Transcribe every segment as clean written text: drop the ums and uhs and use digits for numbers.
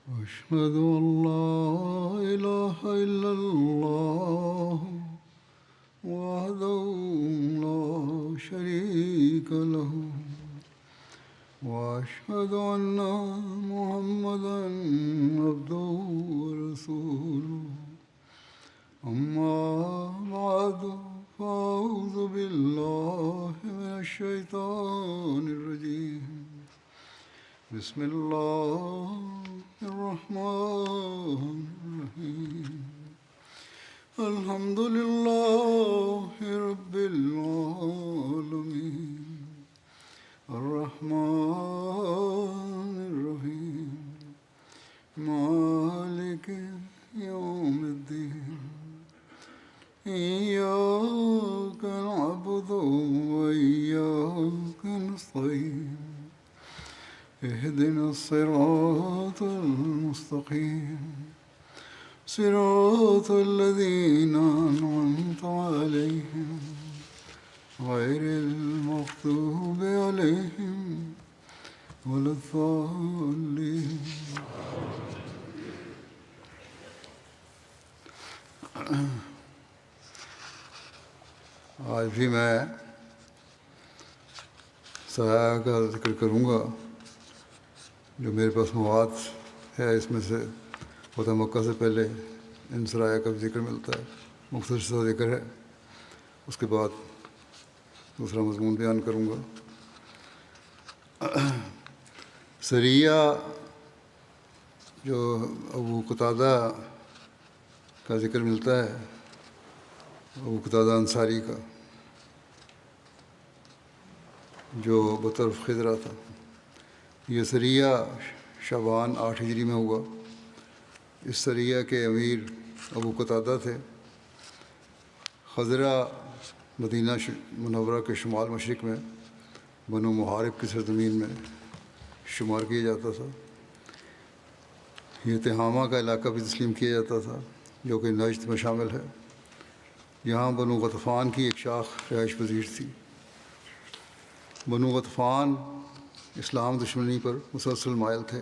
أشهد أن لا إله إلا الله وحده لا شريك له وأشهد أن محمدا عبده ورسوله أما بعد فأعوذ بالله من الشيطان الرجيم بسم الله الرحمن الرحيم الحمد لله رب العالمين الرحمن الرحيم مالك يوم الدين إياك نعبد وإياك نستعين اهدنا الصراط المستقيم صراط الذين أنعمت عليهم غير المغضوب عليهم ولا الضالين. آج بھی میں سایہ کا ذکر کروں گا جو میرے پاس مواد ہے. اس میں سے فتح مکہ سے پہلے ان سرایہ کا ذکر ملتا ہے، مختصر سا ذکر ہے. اس کے بعد دوسرا مضمون بیان کروں گا. سریہ جو ابو قتادہ کا ذکر ملتا ہے، ابو قتادہ انصاری کا، جو بطرف خضرہ تھا. یہ سریہ شعبان 8 ہجری میں ہوا. اس سریہ کے امیر ابو قتادہ تھے. خضرہ مدینہ منورہ کے شمال مشرق میں بنو محارب کی سرزمین میں شمار کیا جاتا تھا. یہ تہامہ کا علاقہ بھی تسلیم کیا جاتا تھا جو کہ نجد میں شامل ہے. یہاں بنو غطفان کی ایک شاخ رہائش پذیر تھی. بنو غطفان اسلام دشمنی پر مسلسل مائل تھے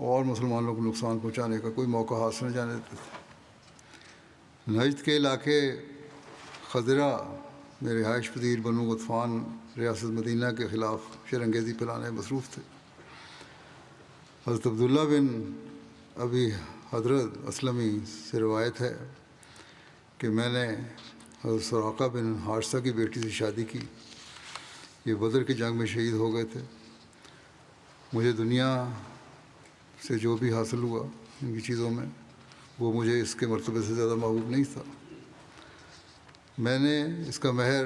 اور مسلمانوں کو نقصان پہنچانے کا کوئی موقع ہاتھ سے نہ جانے دیتے تھے. نجد کے علاقے خضرہ میں رہائش پذیر بنو غطفان ریاست مدینہ کے خلاف شرانگیزی پھیلانے میں مصروف تھے. حضرت عبداللہ بن ابی حضرت اسلمی سے روایت ہے کہ میں نے حضرت سراقہ بن حارثہ کی بیٹی سے شادی کی. یہ بدر کی جنگ میں شہید ہو گئے تھے. مجھے دنیا سے جو بھی حاصل ہوا ان کی چیزوں میں وہ مجھے اس کے مرتبے سے زیادہ محبوب نہیں تھا. میں نے اس کا مہر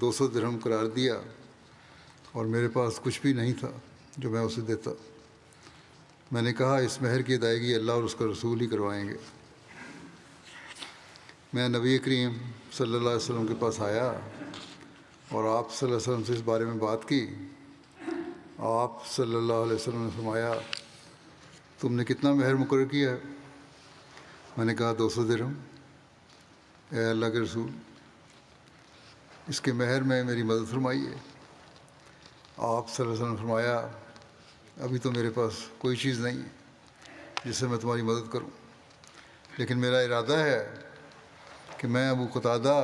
200 درہم قرار دیا اور میرے پاس کچھ بھی نہیں تھا جو میں اسے دیتا. میں نے کہا اس مہر کی ادائیگی اللہ اور اس کا رسول ہی کروائیں گے. میں نبی کریم صلی اللہ علیہ وسلم کے پاس آیا اور آپ صلی اللہ علیہ وسلم سے اس بارے میں بات کی. آپ صلی اللہ علیہ وسلم نے فرمایا تم نے کتنا مہر مقرر کیا ہے؟ میں نے کہا 200 درہم. اے اللہ کے رسول، اس کے مہر میں میری مدد فرمائیے. آپ صلی اللہ علیہ وسلم نے فرمایا ابھی تو میرے پاس کوئی چیز نہیں ہے جس سے میں تمہاری مدد کروں، لیکن میرا ارادہ ہے کہ میں ابو قتادہ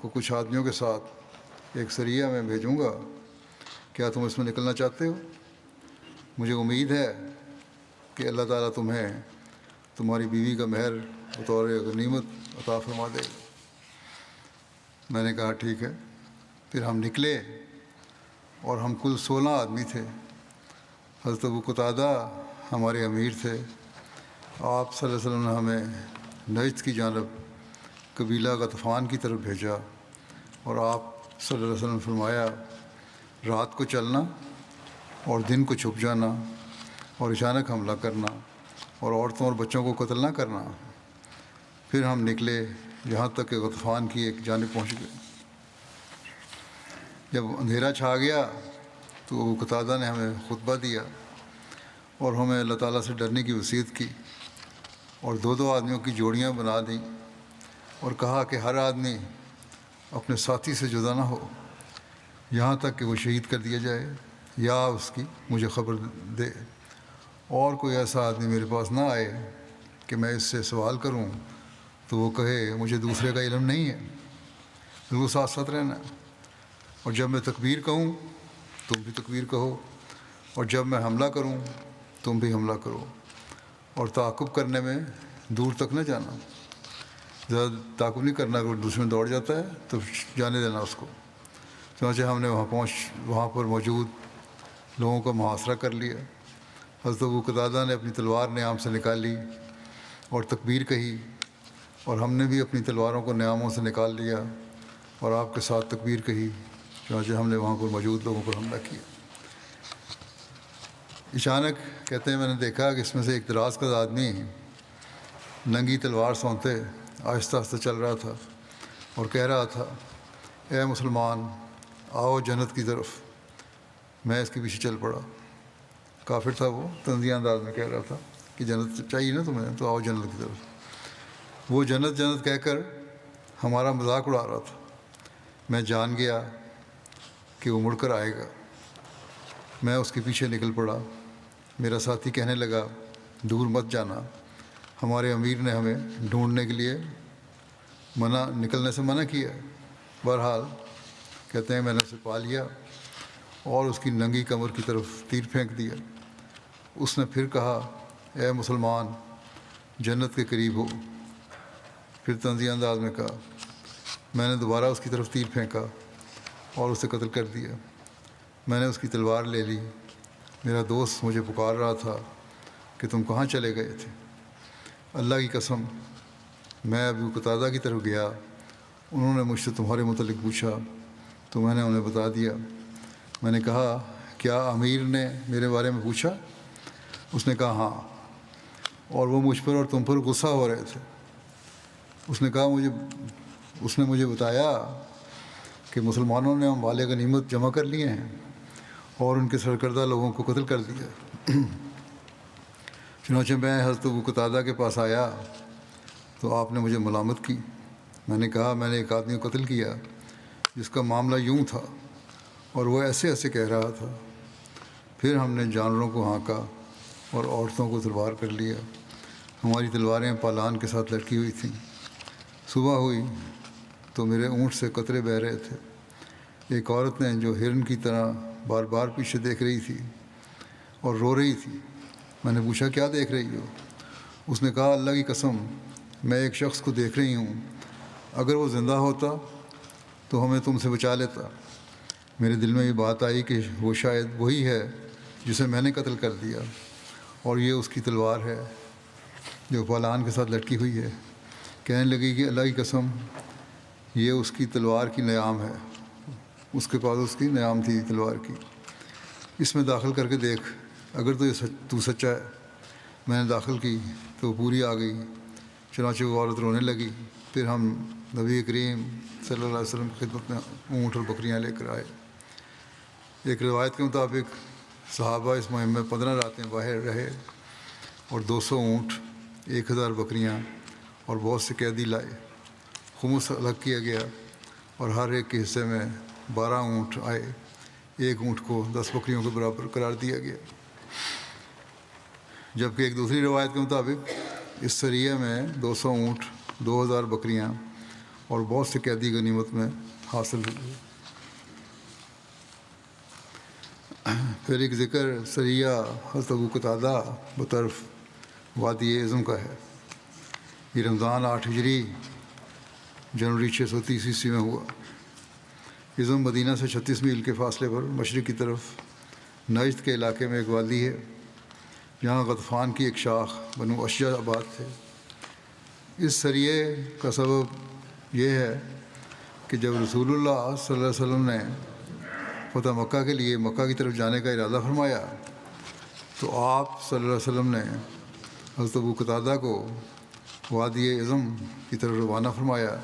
کو کچھ آدمیوں کے ساتھ ایک سریہ میں بھیجوں گا. کیا تم اس میں نکلنا چاہتے ہو؟ مجھے امید ہے کہ اللہ تعالیٰ تمہیں تمہاری بیوی کا مہر بطور غنیمت عطا فرما دے گا. میں نے کہا ٹھیک ہے. پھر ہم نکلے اور ہم کل 16 آدمی تھے. حضرت ابو قتادہ ہمارے امیر تھے. آپ صلی اللہ علیہ وسلم نے ہمیں نجد کی جانب قبیلہ غطفان کی طرف بھیجا اور آپ صلی اللہ علیہ وسلم نے فرمایا رات کو چلنا اور دن کو چھپ جانا اور اچانک حملہ کرنا اور عورتوں اور بچوں کو قتل نہ کرنا. پھر ہم نکلے یہاں تک کہ غطفان کی ایک جانب پہنچ گئے. جب اندھیرا چھا گیا تو ابو قتادہ نے ہمیں خطبہ دیا اور ہمیں اللہ تعالیٰ سے ڈرنے کی وصیت کی اور 2 آدمیوں کی جوڑیاں بنا دیں اور کہا کہ ہر آدمی اپنے ساتھی سے جدا نہ ہو یہاں تک کہ وہ شہید کر دیا جائے یا اس کی مجھے خبر دے. اور کوئی ایسا آدمی میرے پاس نہ آئے کہ میں اس سے سوال کروں تو وہ کہے مجھے دوسرے کا علم نہیں ہے۔ بالکل ساتھ ساتھ رہنا ہے۔ اور جب میں تکبیر کہوں تم بھی تکبیر کہو، اور جب میں حملہ کروں تم بھی حملہ کرو، اور تعاقب کرنے میں دور تک نہ جانا، زیادہ تعاقب نہیں کرنا۔ اگر دشمن دوڑ جاتا ہے تو جانے دینا اس کو۔ چنانچہ ہم نے وہاں پر موجود لوگوں کا محاصرہ کر لیا۔ حضرت ابو قتادہ نے اپنی تلوار نیام سے نکال لی اور تکبیر کہی، اور ہم نے بھی اپنی تلواروں کو نیاموں سے نکال لیا اور آپ کے ساتھ تکبیر کہی۔ چنانچہ ہم نے وہاں پر موجود لوگوں پر حملہ کیا۔ اچانک کہتے ہیں میں نے دیکھا کہ اس میں سے ایک دراز کا آدمی ننگی تلوار سونتے آہستہ آہستہ چل رہا تھا اور کہہ رہا تھا، اے مسلمان آؤ جنت کی طرف۔ میں اس کے پیچھے چل پڑا۔ کافر تھا وہ، طنزیہ انداز میں کہہ رہا تھا کہ جنت چاہیے نا تمہیں، تو آؤ جنت کی طرف۔ وہ جنت جنت کہہ کر ہمارا مذاق اڑا رہا تھا۔ میں جان گیا کہ وہ مڑ کر آئے گا۔ میں اس کے پیچھے نکل پڑا۔ میرا ساتھی کہنے لگا دور مت جانا، ہمارے امیر نے ہمیں ڈھونڈنے کے لیے نکلنے سے منع کیا ہے۔ بہرحال کہتے ہیں میں نے اسے پا لیا اور اس کی ننگی کمر کی طرف تیر پھینک دیا۔ اس نے پھر کہا، اے مسلمان جنت کے قریب ہو۔ پھر طنزیہ انداز میں کہا۔ میں نے دوبارہ اس کی طرف تیر پھینکا اور اسے قتل کر دیا۔ میں نے اس کی تلوار لے لی۔ میرا دوست مجھے پکار رہا تھا کہ تم کہاں چلے گئے تھے؟ اللہ کی قسم میں ابو قتادہ کی طرف گیا۔ انہوں نے مجھ سے تمہارے متعلق پوچھا تو میں نے انہیں بتا دیا۔ میں نے کہا کیا امیر نے میرے بارے میں پوچھا؟ اس نے کہا ہاں، اور وہ مجھ پر اور تم پر غصہ ہو رہے تھے۔ اس نے کہا اس نے مجھے بتایا کہ مسلمانوں نے اموال غنیمت جمع کر لیے ہیں اور ان کے سرکردہ لوگوں کو قتل کر دیا۔ چنانچہ میں حضرت ابو قتادہ کے پاس آیا تو آپ نے مجھے ملامت کی۔ میں نے کہا میں نے ایک آدمی کو قتل کیا جس کا معاملہ یوں تھا، اور وہ ایسے ایسے کہہ رہا تھا۔ پھر ہم نے جانوروں کو ہانکا اور عورتوں کو تلوار کر لیا۔ ہماری تلواریں پالان کے ساتھ لٹکی ہوئی تھیں۔ صبح ہوئی تو میرے اونٹ سے قطرے بہہ رہے تھے۔ ایک عورت نے جو ہرن کی طرح بار بار پیچھے دیکھ رہی تھی اور رو رہی تھی۔ میں نے پوچھا کیا دیکھ رہی ہو؟ اس نے کہا اللہ کی قسم میں ایک شخص کو دیکھ رہی ہوں، اگر وہ زندہ ہوتا تو ہمیں تم سے بچا لیتا۔ میرے دل میں یہ بات آئی کہ وہ شاید وہی ہے جسے میں نے قتل کر دیا، اور یہ اس کی تلوار ہے جو پالان کے ساتھ لٹکی ہوئی ہے۔ کہنے لگی کہ اللہ کی قسم یہ اس کی تلوار کی نیام ہے۔ اس کے پاس اس کی نیام تھی تلوار کی۔ اس میں داخل کر کے دیکھ، اگر تو سچا ہے۔ میں نے داخل کی تو وہ پوری آ گئی۔ چنانچہ وہ عورت رونے لگی۔ پھر ہم نبی کریم صلی اللہ علیہ وسلم کی خدمت میں اونٹ اور بکریاں لے کر آئے۔ ایک روایت کے مطابق صحابہ اس مہم میں 15 راتیں باہر رہے اور 200 اونٹ، 1000 بکریاں اور بہت سے قیدی لائے۔ خمس الگ کیا گیا اور ہر ایک کے حصے میں 12 اونٹ آئے۔ ایک اونٹ کو 10 بکریوں کے برابر قرار دیا گیا۔ جبکہ ایک دوسری روایت کے مطابق اس سریہ میں 200 اونٹ، 2000 بکریاں اور بہت سے قیدی غنیمت میں حاصل ہوئے۔ پھر ایک ذکر سریہ حضرت ابو قتادہ بطرف وادی اعظم کا ہے۔ یہ رمضان 8 ہجری جنوری 630 عیسوی میں ہوا۔ اعظم مدینہ سے 36 میل کے فاصلے پر مشرق کی طرف نجد کے علاقے میں ایک وادی ہے جہاں غطفان کی ایک شاخ بنو اشجع آباد تھے۔ اس سریے کا سبب یہ ہے کہ جب رسول اللہ صلی اللہ علیہ وسلم نے فتح مکہ کے لیے مکہ کی طرف جانے کا ارادہ فرمایا تو آپ صلی اللہ علیہ وسلم نے حضرت ابو قتادہ کو وادی اعظم کی طرف روانہ فرمایا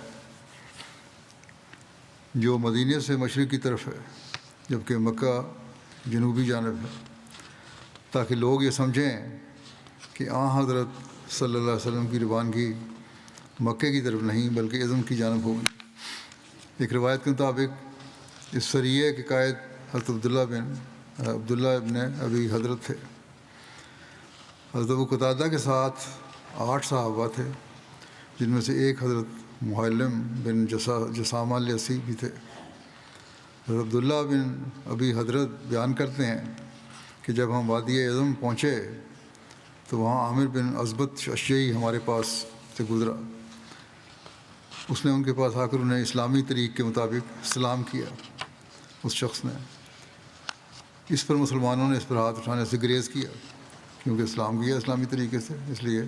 جو مدینے سے مشرق کی طرف ہے، جبکہ مکہ جنوبی جانب ہے، تاکہ لوگ یہ سمجھیں کہ حضرت صلی اللہ علیہ وسلم کی روانگی مکے کی طرف نہیں بلکہ اعظم کی جانب ہوگی۔ ایک روایت کے مطابق اس سریے کے قائد حضرت عبداللہ ابن ابی حضرت تھے۔ حضرت ابو قتادہ کے ساتھ 8 صحابہ تھے، جن میں سے ایک حضرت محلم بن جسامہ الیسی بھی تھے۔ حضرت عبداللہ بن ابی حضرت بیان کرتے ہیں کہ جب ہم وادی اعظم پہنچے تو وہاں عامر بن ازبت اشجعی ہمارے پاس سے گزرا۔ اس نے ان کے پاس آ کر انہیں اسلامی طریق کے مطابق سلام کیا۔ اس شخص نے اس پر مسلمانوں نے اس پر ہاتھ اٹھانے سے گریز کیا، کیونکہ اسلام کیا اسلامی طریقے سے، اس لیے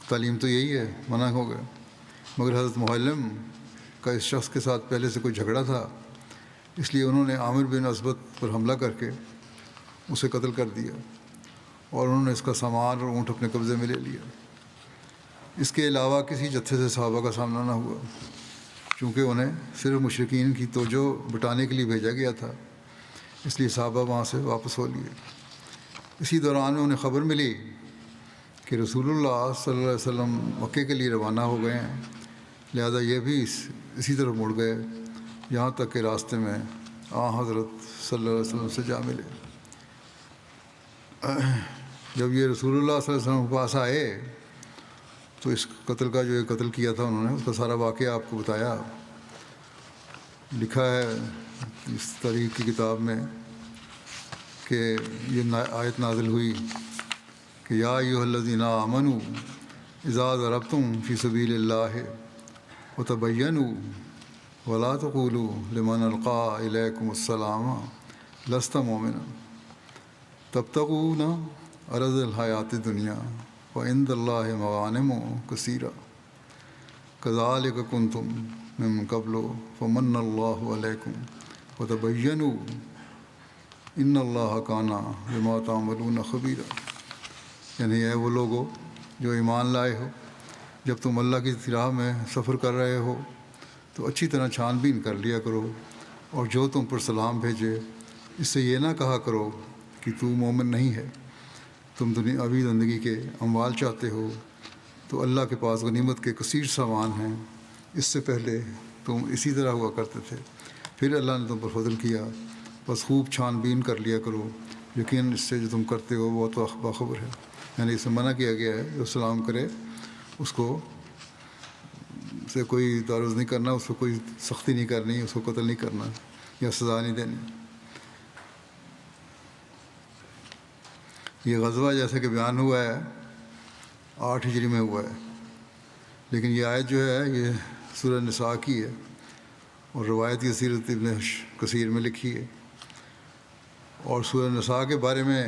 تعلیم تو یہی ہے، منع ہو گیا۔ مگر حضرت محلم کا اس شخص کے ساتھ پہلے سے کوئی جھگڑا تھا، اس لیے انہوں نے عامر بن ازبت پر حملہ کر کے اسے قتل کر دیا، اور انہوں نے اس کا سامان اور اونٹ اپنے قبضے میں لے لیا۔ اس کے علاوہ کسی جتھے سے صحابہ کا سامنا نہ ہوا، چونکہ انہیں صرف مشرکین کی توجہ بٹانے کے لیے بھیجا گیا تھا، اس لیے صحابہ وہاں سے واپس ہو لیے۔ اسی دوران میں انہیں خبر ملی کہ رسول اللہ صلی اللہ علیہ وسلم مکے کے لیے روانہ ہو گئے ہیں، لہذا یہ بھی اسی طرف مڑ گئے، یہاں تک کہ راستے میں حضرت صلی اللہ علیہ وسلم سے جا ملے۔ جب یہ رسول اللہ صلی اللہ علیہ وسلم کے پاس آئے تو اس قتل کا جو یہ قتل کیا تھا انہوں نے، اس کا سارا واقعہ آپ کو بتایا۔ لکھا ہے اس تاریخ کی کتاب میں کہ یہ آیت نازل ہوئی کہ یا ایھا الذین آمنوا اذا ضربتم فی سبیل اللہ وتبینوا ولا تقولوا لمن القى الیکم السلام لست مؤمنا تبتغون عرض الحیات الدنیا وعند اللہ مغانم کثیرہ کذالک کنتم من قبل فمن اللہ علیکم وتبینوا ان اللہ کان بما تعملون خبیرا۔ یعنی اے وہ لوگو جو ایمان لائے ہو، جب تم اللہ کی راہ میں سفر کر رہے ہو تو اچھی طرح چھان بین کر لیا کرو، اور جو تم پر سلام بھیجے اس سے یہ نہ کہا کرو کہ تو مومن نہیں ہے، تم دنیاوی زندگی کے اموال چاہتے ہو تو اللہ کے پاس غنیمت کے کثیر سامان ہیں، اس سے پہلے تم اسی طرح ہوا کرتے تھے، پھر اللہ نے تم پر فضل کیا، بس خوب چھان بین کر لیا کرو، یقین اس سے جو تم کرتے ہو وہ تو باخبر ہے۔ یعنی اس سے منع کیا گیا ہے جو سلام کرے اس کو سے کوئی تعرض نہیں کرنا، اس کو کوئی سختی نہیں کرنی، اس کو قتل نہیں کرنا یا سزا نہیں دینی۔ یہ غزوہ جیسے کہ بیان ہوا ہے 8 ہجری میں ہوا ہے، لیکن یہ آیت جو ہے یہ سورہ نساء کی ہے، اور روایت کی سیرت ابن کثیر میں لکھی ہے، اور سورہ نساء کے بارے میں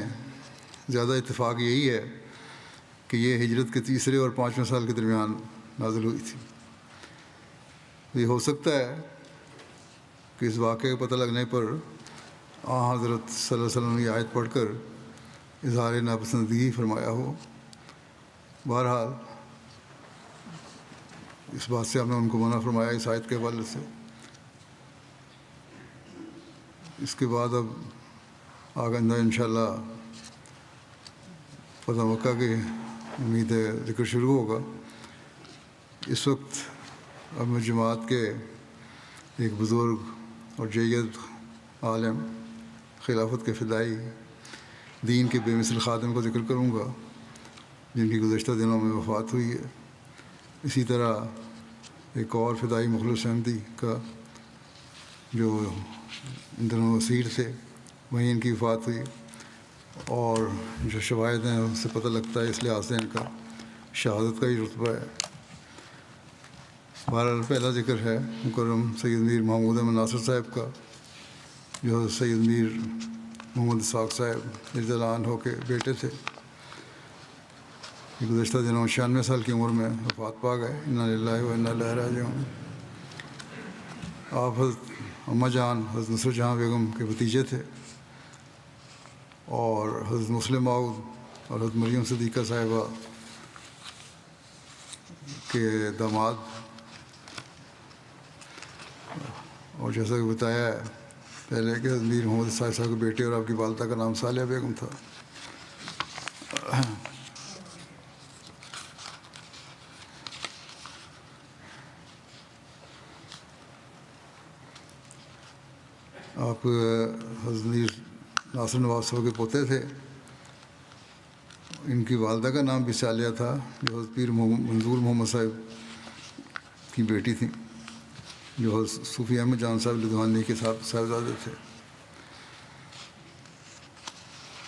زیادہ اتفاق یہی ہے کہ یہ ہجرت کے 3 اور 5 سال کے درمیان نازل ہوئی تھی۔ یہ ہو سکتا ہے کہ اس واقعے کا پتہ لگنے پر حضرت صلی اللہ علیہ وسلم نے یہ آیت پڑھ کر اظہار ناپسندگی فرمایا ہو۔ بہرحال اس بات سے ہم نے ان کو منع فرمایا اس آیت کے حوالے سے۔ اس کے بعد اب آگندہ انشاءاللہ فتح مکہ کی امید ہے ذکر شروع ہوگا۔ اس وقت اب جماعت کے ایک بزرگ اور جید عالم، خلافت کے فدائی، دین کے بے مثل خادم کو ذکر کروں گا جن کی گزشتہ دنوں میں وفات ہوئی ہے۔ اسی طرح ایک اور فدائی مخلص احمدی کا جو ان دنوں اسیر تھے، وہیں ان کی وفات ہوئی، اور جو شواہد ہیں ان سے پتہ لگتا ہے اس لحاظ سے ان کا شہادت کا ہی رتبہ ہے۔ بہرحال پہلا ذکر ہے مکرم سید میر محمود احمد ناصر صاحب کا، جو سید میر محمد اسحاق صاحب رضی اللہ عنہ کے بیٹے تھے۔ گزشتہ دنوں 96 سال کی عمر میں وفات پا گئے، انا للہ و انا الیہ راجعون۔ آپ حضرت اماں جان حضرت نصرت جہاں بیگم کے بھتیجے تھے، اور حضرت مسلم ماؤد اور حضرت مریم صدیقہ صاحبہ کے داماد، اور جیسا کہ بتایا ہے پہلے کہ حضرت میر محمد اسحاق صاحب کے بیٹے اور آپ کی والدہ کا نام صالحہ بیگم تھا۔ آپ حضرت میر ناصر نواز صاحب کے پوتے تھے، ان کی والدہ کا نام بھی سالیہ تھا، جو پیر منظور محمد صاحب کی بیٹی تھیں، جو صوفی احمد جان صاحب لدھوانی کے صاحبزادے تھے۔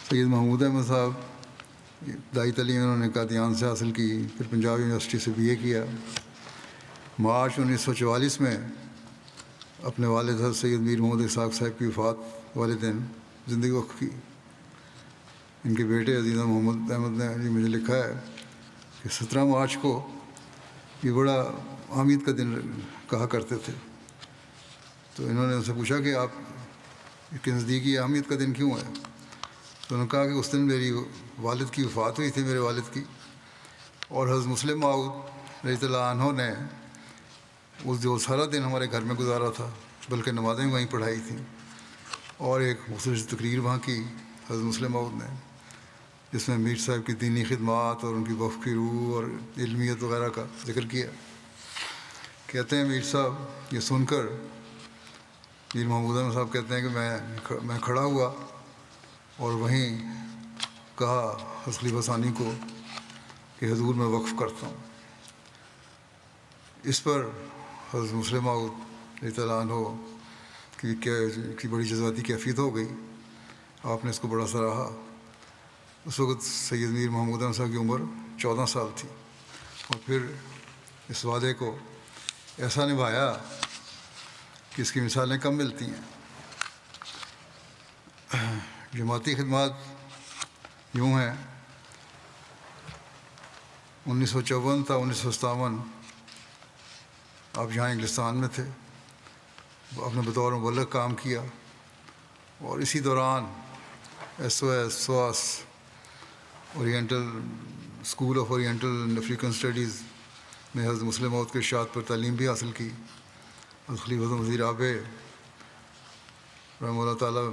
سید محمود احمد صاحب ابتدائی تعلیم انہوں نے قادیان سے حاصل کی، پھر پنجاب یونیورسٹی سے BA کیا۔ مارچ 1944 میں اپنے والد حضرت سید میر محمد اسحاق صاحب کی وفات والے دن زندگی وقف کی۔ ان کے بیٹے عزیزہ محمد احمد نے مجھے لکھا ہے کہ 17 مارچ کو یہ بڑا حامد کا دن کہا کرتے تھے، تو انہوں نے ان سے پوچھا کہ آپ کے نزدیک یہ حامد کا دن کیوں ہے؟ تو انہوں نے کہا کہ اس دن میری والد کی وفات ہوئی تھی، میرے والد کی، اور حضرت مسلم موعود رضی اللہ عنہ نے جو سارا دن ہمارے گھر میں گزارا تھا، بلکہ نمازیں وہیں پڑھائی تھیں، اور ایک مخصوص تقریر وہاں کی حضرت مسلم موعود نے، جس میں میر صاحب کی دینی خدمات اور ان کی وقف کی روح اور علمیت وغیرہ کا ذکر کیا۔ کہتے ہیں میر صاحب یہ سن کر، میر محمود احمد صاحب کہتے ہیں کہ میں کھڑا ہوا اور وہیں کہا حضرت خلیفہ ثانی کو کہ حضور میں وقف کرتا ہوں۔ اس پر حضرت مسلم موعود رضی اللہ عنہ کی بڑی جذباتی کیفیت ہو گئی، آپ نے اس کو بڑا سراہا۔ اس وقت سید میر محمود احمد صاحب کی عمر 14 سال تھی، اور پھر اس وعدے کو ایسا نبھایا کہ اس کی مثالیں کم ملتی ہیں۔ جماعتی خدمات یوں ہیں، 1954 تا 1957 آپ یہاں انگلستان میں تھے، آپ نے بطور مبلغ کام کیا، اور اسی دوران SOS oriental school of oriental and African studies میں حضرت مسلم موعود کے ارشاد پر تعلیم بھی حاصل کی۔ حضرت خلیفۃ وزیر اعظم رحمہ اللہ تعالیٰ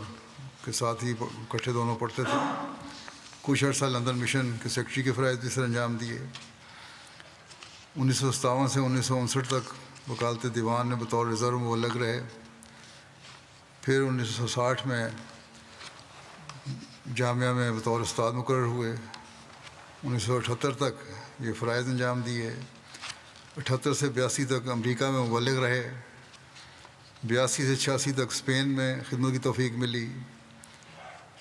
کے ساتھ ہی اکٹھے دونوں پڑھتے تھے۔ کچھ عرصہ لندن مشن کے سیکرٹری کے فرائض بھی سر انجام دیے۔ 1957 سے 1959 تک وکالت دیوان میں بطور ریزرو مبلغ رہے۔ پھر 1960 میں جامعہ میں بطور استاد مقرر ہوئے۔ 1978 تک یہ فرائض انجام دیے۔ 78 سے 82 تک امریکہ میں مبلغ رہے۔ 82 سے 86 تک اسپین میں خدمت کی توفیق ملی۔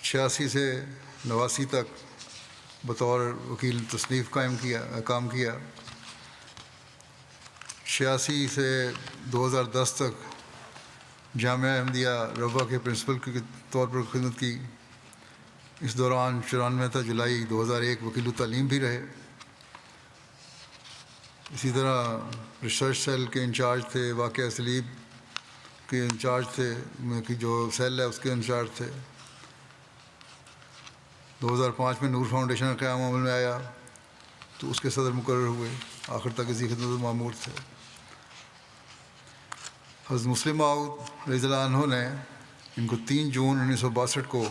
86 سے 89 تک بطور وکیل تصنیف کام کیا۔ 86 سے 2010 تک جامعہ احمدیہ ربوہ کے پرنسپل کے طور پر خدمت کی۔ اس دوران 94 تا جولائی 2001 وکیل التعلیم بھی رہے۔ اسی طرح ریسرچ سیل کے انچارج تھے، واقعہ اسلیب کے انچارج تھے، جو سیل ہے اس کے انچارج تھے۔ 2005 میں نور فاؤنڈیشن کا قیام عمل میں آیا تو اس کے صدر مقرر ہوئے، آخر تک اسی خدمت مامور تھے۔ حضرت مسلم موعود رضی اللہ عنہ نے ان کو 3 جون 1962 کو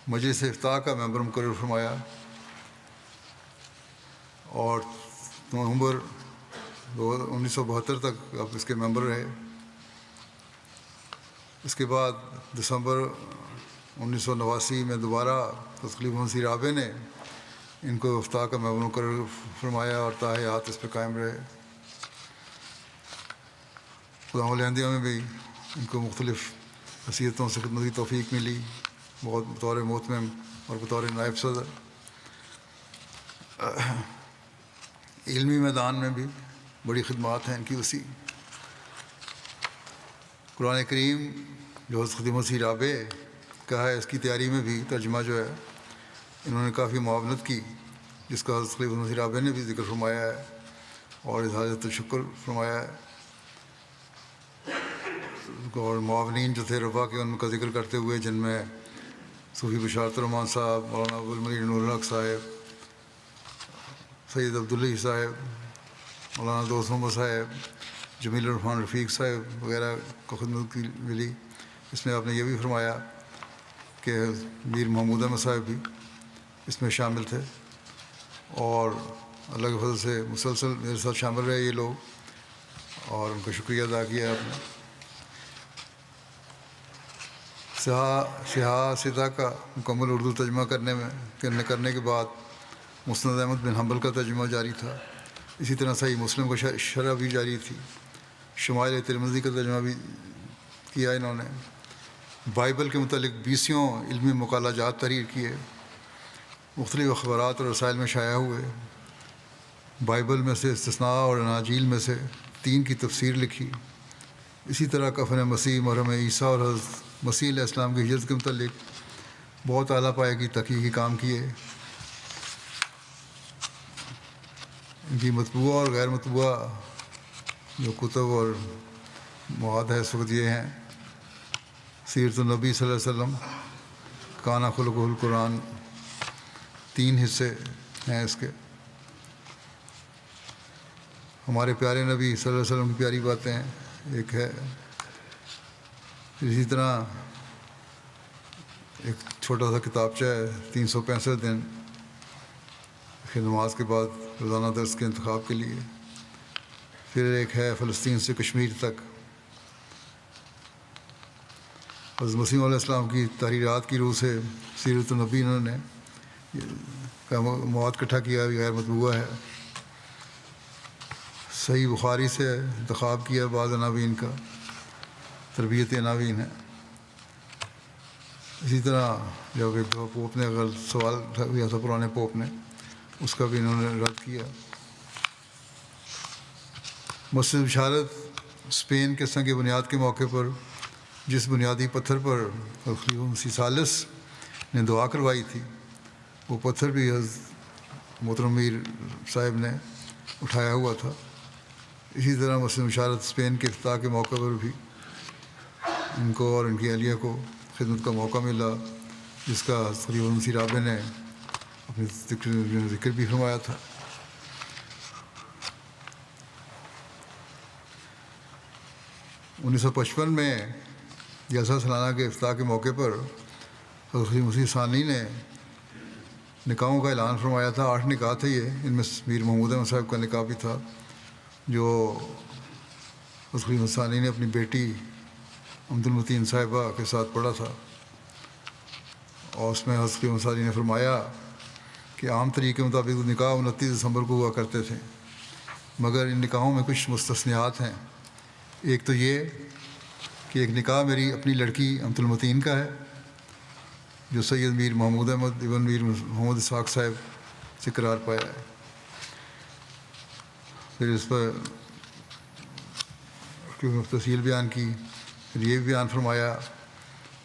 مجلس افتاء کا ممبر مقرر فرمایا، اور نومبر 1972 تک آپ اس کے ممبر رہے۔ اس کے بعد دسمبر 1989 میں دوبارہ حضرت خلیفہ مسیح رابع نے ان کو افتاء کا ممبر مقرر فرمایا، اور تاحیات اس پہ قائم رہے۔ خدا الہندیہ میں بھی ان کو مختلف حیثیتوں سے خدمت کی توفیق ملی، بطور محتمم اور بطور نائب صدر۔ علمی میدان میں بھی بڑی خدمات ہیں ان کی وسیع۔ قرآن کریم جو حضرت خلیفہ مسیح رابع کا ہے، اس کی تیاری میں بھی ترجمہ جو ہے انہوں نے کافی معاونت کی، جس کا حضرت خلیفہ مسیح رابع نے بھی ذکر فرمایا ہے اور اظہار شکر فرمایا ہے۔ اور معاونین جو تھے ربا کے، ان کا ذکر کرتے ہوئے، جن میں صوفی بشارت الرحمان صاحب، مولانا ابوالمجید نور الحق صاحب، سید عبداللہ صاحب، مولانا دوست محمد صاحب، جمیل الرحمان رفیق صاحب وغیرہ کو خدمت کی ملی۔ اس میں آپ نے یہ بھی فرمایا کہ میر محمود احمد صاحب بھی اس میں شامل تھے، اور اللہ کے فضل سے مسلسل میرے ساتھ شامل رہے یہ لوگ، اور ان کا شکریہ ادا کیا آپ نے۔ سیاہ سدہ کا مکمل اردو ترجمہ کرنے کے بعد مسند احمد بن حنبل کا ترجمہ جاری تھا، اسی طرح صحیح مسلم کو شرح بھی جاری تھی، شمائل ترمذی کا ترجمہ بھی کیا انہوں نے، بائبل کے متعلق 20 علمی مقالہ جات تحریر کیے، مختلف اخبارات اور رسائل میں شائع ہوئے، بائبل میں سے استثناء اور اناجیل میں سے 3 کی تفسیر لکھی، اسی طرح کفن مسیح، محرم عیسیٰ اور حضرت مسیح علیہ السلام کی ہجرت کے متعلق بہت اعلیٰ پائے کی تحقیقی کام کیے۔ ان کی مطبوعہ اور غیر مطبوعہ جو کتب اور مواد ہے اس وقت یہ ہیں: سیرت النبی صلی اللہ علیہ وسلم، کانا خلقہ القرآن، 3 حصے ہیں اس کے، ہمارے پیارے نبی صلی اللہ علیہ وسلم کی پیاری باتیں ایک ہے، اسی طرح ایک چھوٹا سا کتابچہ ہے 365 دن پھر نماز کے بعد روزانہ درس کے انتخاب کے لیے، پھر ایک ہے فلسطین سے کشمیر تک، حضرت مسیح علیہ السلام کی تحریرات کی روح سے سیرت النبی انہوں نے مواد اکٹھا کیا، غیر مطبوعہ ہے، صحیح بخاری سے انتخاب کیا بعض عناوین کا، تربیت عناوین ہے۔ اسی طرح جب ایک پوپ نے اگر سوال کیا تھا پرانے پوپ نے، اس کا بھی انہوں نے رد کیا۔ مسجد بشارت اسپین کے سنگ بنیاد کے موقع پر جس بنیادی پتھر پر خلیفہ مسیح ثالث نے دعا کروائی تھی، وہ پتھر بھی حضرت محترم میر صاحب نے اٹھایا ہوا تھا۔ اسی طرح مسجد بشارت اسپین کے افتتاح کے موقع پر بھی ان کو اور ان کی اہلیہ کو خدمت کا موقع ملا، جس کا خلیفہ مسیح رابع نے اپنے ذکر بھی فرمایا تھا۔ 1955 میں جلسہ سالانہ کے افتتاح کے موقع پر حضرت خلیفہ مسیح ثانی نے نکاحوں کا اعلان فرمایا تھا۔ 8 نکاح تھے یہ، ان میں میر محمود احمد صاحب کا نکاح بھی تھا جو حضرت خلیفہ ثانی نے اپنی بیٹی عبد المتین صاحبہ کے ساتھ پڑھا تھا، اور اس میں حضرت خلیفہ ثانی نے فرمایا کہ عام طریقے کے مطابق نکاح 29 دسمبر کو ہوا کرتے تھے، مگر ان نکاحوں میں کچھ مستثنیات ہیں۔ ایک تو یہ کہ ایک نکاح میری اپنی لڑکی عبد المتین کا ہے جو سید میر محمود احمد ابن میر محمد اسحاق صاحب سے قرار پایا ہے۔ پھر اس پر تفصیل بیان کی، پھر یہ بھی بیان فرمایا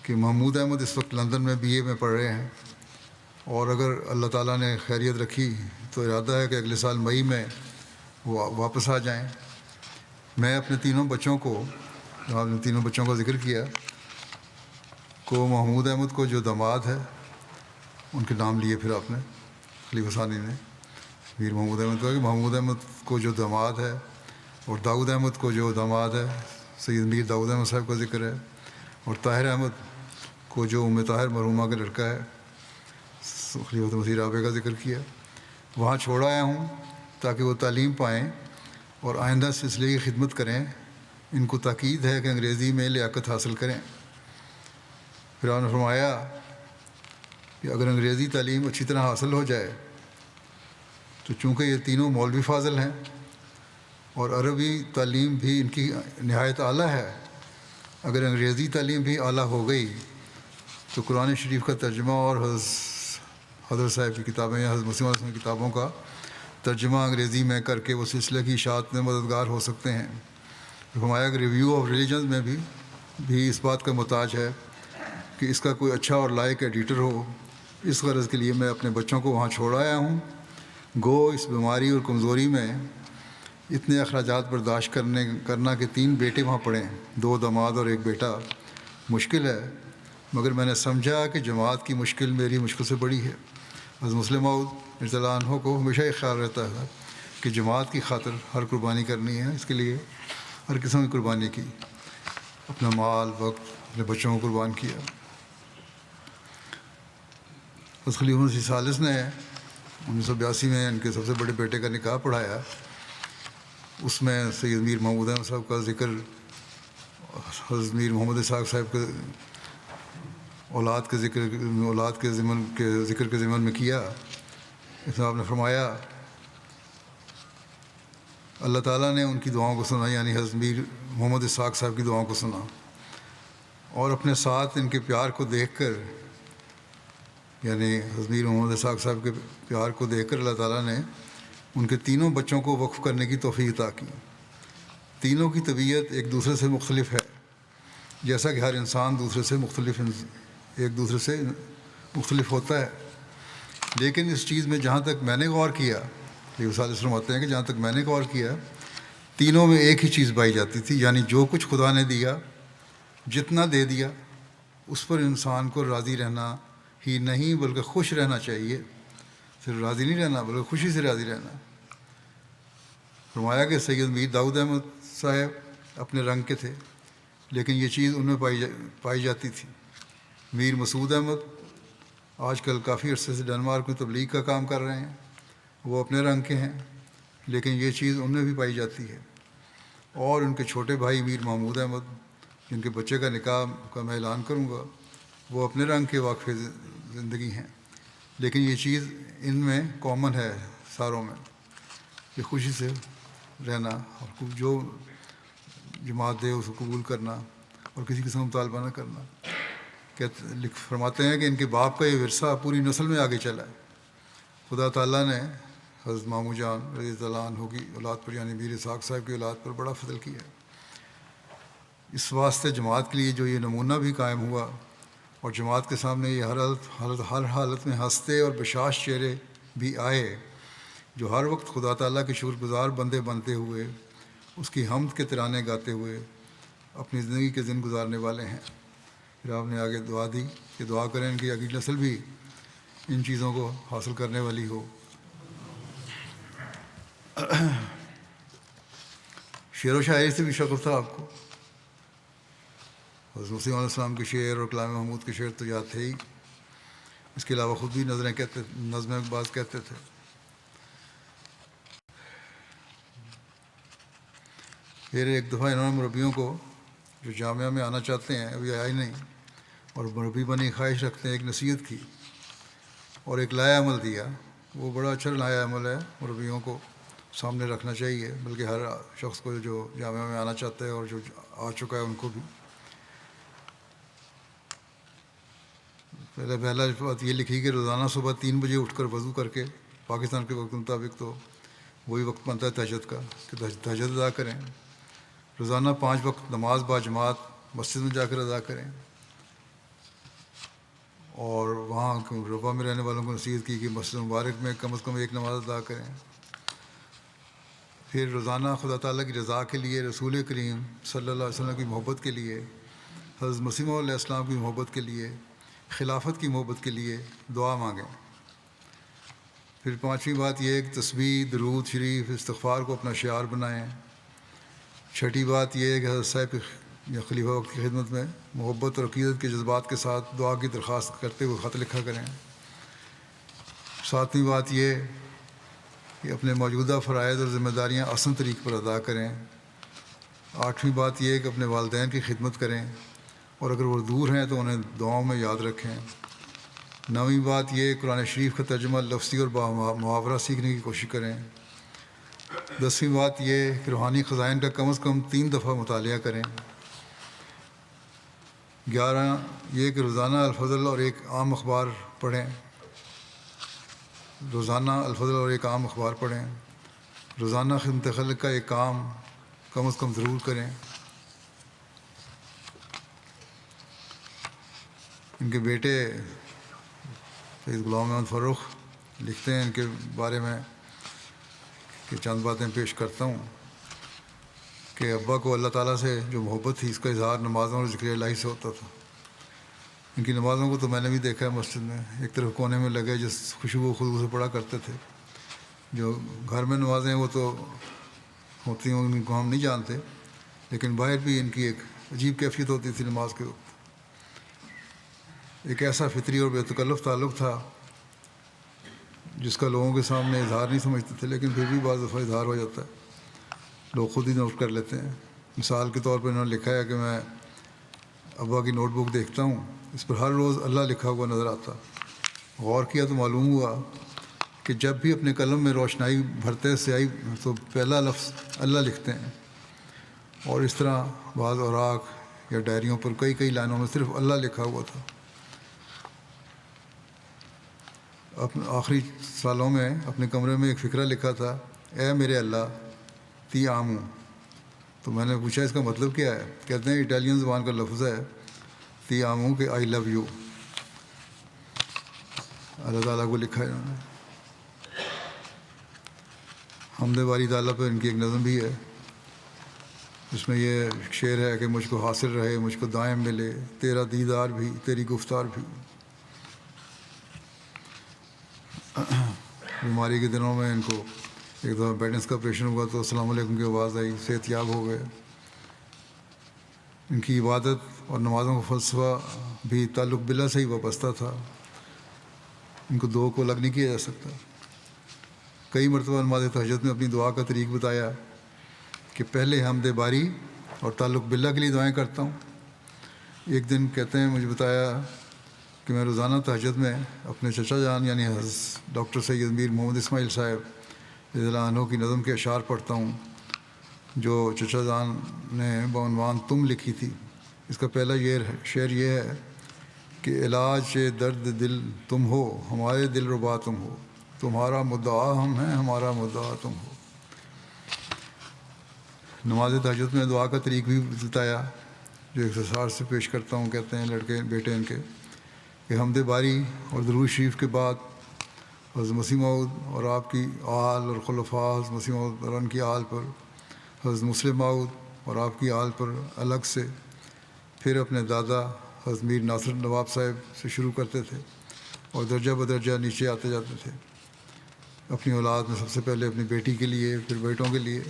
کہ محمود احمد اس وقت لندن میں BA میں پڑھ رہے ہیں، اور اگر اللہ تعالیٰ نے خیریت رکھی تو ارادہ ہے کہ اگلے سال مئی میں وہ واپس آ جائیں۔ میں اپنے تینوں بچوں کو، آپ نے تینوں بچوں کا ذکر کیا، کو محمود احمد کو جو داماد ہے ان کے نام لیے پھر آپ نے خلیفہ ثانی نے میر محمود احمد کو، کہ محمود احمد کو جو داماد ہے، اور داؤد احمد کو جو داماد ہے سید میر داؤد احمد صاحب کا ذکر ہے، اور طاہر احمد کو جو طاہر مرحومہ کا لڑکا ہے خلیفہ مسیح رابع کا ذکر کیا۔ وہاں چھوڑ آیا ہوں تاکہ وہ تعلیم پائیں اور آئندہ سلسلے کی خدمت کریں۔ ان کو تاکید ہے کہ انگریزی میں لیاقت حاصل کریں۔ پھر آپ نے فرمایا کہ اگر انگریزی تعلیم اچھی طرح حاصل ہو جائے تو چونکہ یہ تینوں مولوی فاضل ہیں اور عربی تعلیم بھی ان کی نہایت اعلیٰ ہے، اگر انگریزی تعلیم بھی اعلیٰ ہو گئی تو قرآن شریف کا ترجمہ اور حضرت صاحب کی کتابیں یا حضرت مسیح علیہ السلام کی کتابوں کا ترجمہ انگریزی میں کر کے وہ سلسلے کی اشاعت میں مددگار ہو سکتے ہیں۔ فرمایا کہ ریویو آف ریلیجنز میں بھی اس بات کا محتاج ہے کہ اس کا کوئی اچھا اور لائق ایڈیٹر ہو۔ اس غرض کے لیے میں اپنے بچوں کو وہاں چھوڑ آیا ہوں۔ گو اس بیماری اور کمزوری میں اتنے اخراجات برداشت کرنا کہ 3 بیٹے وہاں پڑھیں، 2 داماد اور 1 بیٹا، مشکل ہے، مگر میں نے سمجھا کہ جماعت کی مشکل میری مشکل سے بڑی ہے۔ حضرت مسلم موعود رضی اللہ عنہ کو ہمیشہ یہ خیال رہتا ہے کہ جماعت کی خاطر ہر قربانی کرنی ہے، اس کے لیے ہر قسم کی قربانی کی، اپنا مال، وقت، اپنے بچوں کو قربان کیا۔ حضرت خلیفہ مسیح ثالث نے 1982 میں ان کے سب سے بڑے بیٹے کا نکاح پڑھایا، اس میں سید میر محمود احمد صاحب کا ذکر حضرت میر محمد اسحاق صاحب کے اولاد کے ذکر کے ضمن میں کیا، اس میں آپ نے فرمایا اللہ تعالیٰ نے ان کی دعاؤں کو سنا، یعنی حضرت میر محمد اسحاق صاحب کی دعاؤں کو سنا، اور اپنے ساتھ ان کے پیار کو دیکھ کر، یعنی حضرت میر محمد اسحاق صاحب کے پیار کو دیکھ کر اللہ تعالیٰ نے ان کے تینوں بچوں کو وقف کرنے کی توفیق عطا کی۔ تینوں کی طبیعت ایک دوسرے سے مختلف ہے، جیسا کہ ہر انسان ایک دوسرے سے مختلف ہوتا ہے، لیکن اس چیز میں جہاں تک میں نے غور کیا، یہ وصال اسلام آتے ہیں کہ جہاں تک میں نے غور کیا، تینوں میں ایک ہی چیز پائی جاتی تھی، یعنی جو کچھ خدا نے دیا، جتنا دے دیا، اس پر انسان کو راضی رہنا ہی نہیں بلکہ خوش رہنا چاہیے۔ صرف راضی نہیں رہنا بلکہ خوشی سے راضی رہنا۔ فرمایا کہ سید میر داؤد احمد صاحب اپنے رنگ کے تھے، لیکن یہ چیز ان میں پائی جاتی تھی۔ میر مسعود احمد آج کل کافی عرصے سے ڈنمارک میں تبلیغ کا کام کر رہے ہیں، وہ اپنے رنگ کے ہیں، لیکن یہ چیز ان میں بھی پائی جاتی ہے۔ اور ان کے چھوٹے بھائی میر محمود احمد، جن کے بچے کا نکاح کا میں اعلان کروں گا، وہ اپنے رنگ کے واقف زندگی ہیں، لیکن یہ چیز ان میں کامن ہے ساروں میں، کہ خوشی سے رہنا، اور جو جماعت دے اس کو قبول کرنا اور کسی قسم کا مطالبہ نہ کرنا۔ فرماتے ہیں کہ ان کے باپ کا یہ ورثہ پوری نسل میں آگے چلا ہے۔ خدا تعالیٰ نے حضرت مامو جان رضی اللہ عنہ کی اولاد پر، یعنی میر اسحاق صاحب کی اولاد پر بڑا فضل کیا ہے۔ اس واسطے جماعت کے لیے جو یہ نمونہ بھی قائم ہوا، اور جماعت کے سامنے یہ ہر حالت میں ہنستے اور بشاش چہرے بھی آئے، جو ہر وقت خدا تعالیٰ کے شکر گزار بندے بنتے ہوئے، اس کی حمد کے ترانے گاتے ہوئے اپنی زندگی کے دن گزارنے والے ہیں۔ پھر آپ نے آگے دعا دی کہ دعا کریں کہ اگلی نسل بھی ان چیزوں کو حاصل کرنے والی ہو۔ شعر و شاعری سے بھی شغف تھا آپ کو؟ حضرت مسیح علیہ السلام کے شعر اور کلام محمود کے شعر تو یاد تھے ہی، اس کے علاوہ خود بھی نظمیں بعض کہتے تھے۔ پھر ایک دفعہ انہوں نے مربیوں کو جو جامعہ میں آنا چاہتے ہیں، ابھی آیا ہی نہیں، اور مربی بننے کی خواہش رکھتے ہیں، ایک نصیحت کی اور ایک لایا عمل دیا۔ وہ بڑا اچھا لایا عمل ہے، مربیوں کو سامنے رکھنا چاہیے، بلکہ ہر شخص کو جو جامعہ میں آنا چاہتا ہے اور جو آ چکا ہے ان کو بھی۔ پہلا بات یہ لکھی کہ روزانہ صبح 3 بجے اٹھ کر وضو کر کے، پاکستان کے وقت کے مطابق تو وہی وقت بنتا ہے تہجد کا، کہ تہجد ادا کریں۔ روزانہ 5 وقت نماز با جماعت مسجد میں جا کر ادا کریں، اور وہاں ربا میں رہنے والوں کو نصیحت کی کہ مسجد مبارک میں کم از کم ایک نماز ادا کریں۔ پھر روزانہ خدا تعالیٰ کی رضا کے لیے، رسول کریم صلی اللہ علیہ وسلم کی محبت کے لیے، حضرت مسیح علیہ السلام کی محبت کے لیے، خلافت کی محبت کے لیے دعا مانگیں۔ پھر 5ویں بات یہ ہے کہ تسبیح، درود شریف، استغفار کو اپنا شعار بنائیں۔ 6ٹھی بات یہ ہے کہ حضرت صاحب یا خلیفہ وقت کی خدمت میں محبت اور عقیدت کے جذبات کے ساتھ دعا کی درخواست کرتے ہوئے خط لکھا کریں۔ 7ویں بات یہ کہ اپنے موجودہ فرائض اور ذمہ داریاں احسن طریق پر ادا کریں۔ 8ویں بات یہ ہے کہ اپنے والدین کی خدمت کریں، اور اگر وہ دور ہیں تو انہیں دعاؤں میں یاد رکھیں۔ 9ویں بات یہ قرآن شریف کا ترجمہ لفظی اور محاورہ سیکھنے کی کوشش کریں۔ 10ویں بات یہ کہ روحانی خزائن کا کم از کم 3 دفعہ مطالعہ کریں۔ 11 یہ کہ روزانہ الفضل اور ایک عام اخبار پڑھیں۔ روزانہ الفضل اور ایک عام اخبار پڑھیں۔ روزانہ خدمت خلق کا ایک کام کم از کم ضرور کریں۔ ان کے بیٹے سید غلام محمد فروخ لکھتے ہیں ان کے بارے میں کہ چند باتیں پیش کرتا ہوں کہ ابا کو اللہ تعالیٰ سے جو محبت تھی، اس کا اظہار نمازوں اور ذکر الہی سے ہوتا تھا۔ ان کی نمازوں کو تو میں نے بھی دیکھا ہے مسجد میں، ایک طرف کونے میں لگے جس خوشبو خود سے پڑھا کرتے تھے۔ جو گھر میں نمازیں وہ تو ہوتی ہیں ان کو ہم نہیں جانتے، لیکن باہر بھی ان کی ایک عجیب کیفیت ہوتی تھی نماز کے وقت۔ ایک ایسا فطری اور بے تکلف تعلق تھا جس کا لوگوں کے سامنے اظہار نہیں سمجھتے تھے، لیکن پھر بھی بعض دفعہ اظہار ہو جاتا ہے، لوگ خود ہی نوٹ کر لیتے ہیں۔ مثال کے طور پر انہوں نے لکھا ہے کہ میں ابا کی نوٹ بک دیکھتا ہوں، اس پر ہر روز اللہ لکھا ہوا نظر آتا۔ غور کیا تو معلوم ہوا کہ جب بھی اپنے قلم میں روشنائی بھرتے ہیں سیاہی تو پہلا لفظ اللہ لکھتے ہیں، اور اس طرح بعض اوراق یا ڈائریوں پر کئی لائنوں میں صرف اللہ لکھا ہوا تھا۔ اپنے آخری سالوں میں اپنے کمرے میں ایک فقرہ لکھا تھا، اے میرے اللہ تی آمو۔ تو میں نے پوچھا اس کا مطلب کیا ہے؟ کہتے ہیں اٹالین زبان کا لفظ ہے تی آمو کہ آئی لو یو، اللہ تعالیٰ کو لکھا ہے انہوں نے۔ حمد باری تعالیٰ پہ ان کی ایک نظم بھی ہے جس میں یہ شعر ہے کہ مجھ کو حاصل رہے، مجھ کو دائم ملے تیرا دیدار بھی، تیری گفتار بھی۔ بیماری کے دنوں میں ان کو ایک دفعہ بیٹنس کا آپریشن ہوا تو السلام علیکم کی آواز آئی، صحت یاب ہو گئے۔ ان کی عبادت اور نمازوں کا فلسفہ بھی تعلق باللہ سے ہی وابستہ تھا، ان کو دو کو الگ نہیں کیا جا سکتا۔ کئی مرتبہ نماز تہجد میں اپنی دعا کا طریق بتایا کہ پہلے حمد باری اور تعلق باللہ کے لیے دعائیں کرتا ہوں۔ ایک دن کہتے ہیں مجھے بتایا کہ میں روزانہ تہجد میں اپنے چچا جان یعنی حضرت ڈاکٹر سید میر محمد اسماعیل صاحب رضی اللہ عنہ کی نظم کے اشعار پڑھتا ہوں جو چچا جان نے بعنوان تم لکھی تھی۔ اس کا پہلا شعر یہ ہے کہ علاج درد دل تم ہو، ہمارے دل ربا تم ہو، تمہارا مدعا ہم ہیں، ہمارا مدعا تم ہو۔ نماز تہجد میں دعا کا طریق بھی بتایا جو اختصار سے پیش کرتا ہوں۔ کہتے ہیں لڑکے بیٹے ان کے کہ حمد باری اور درود شریف کے بعد حضرت مسیح موعود اور آپ کی آل اور خلفاء حضرت مسیح موعود اور ان کی آل پر، حضرت مسلم موعود اور آپ کی آل پر الگ سے، پھر اپنے دادا حضرت میر ناصر نواب صاحب سے شروع کرتے تھے اور درجہ بدرجہ نیچے آتے جاتے تھے۔ اپنی اولاد میں سب سے پہلے اپنی بیٹی کے لیے، پھر بیٹوں کے لیے۔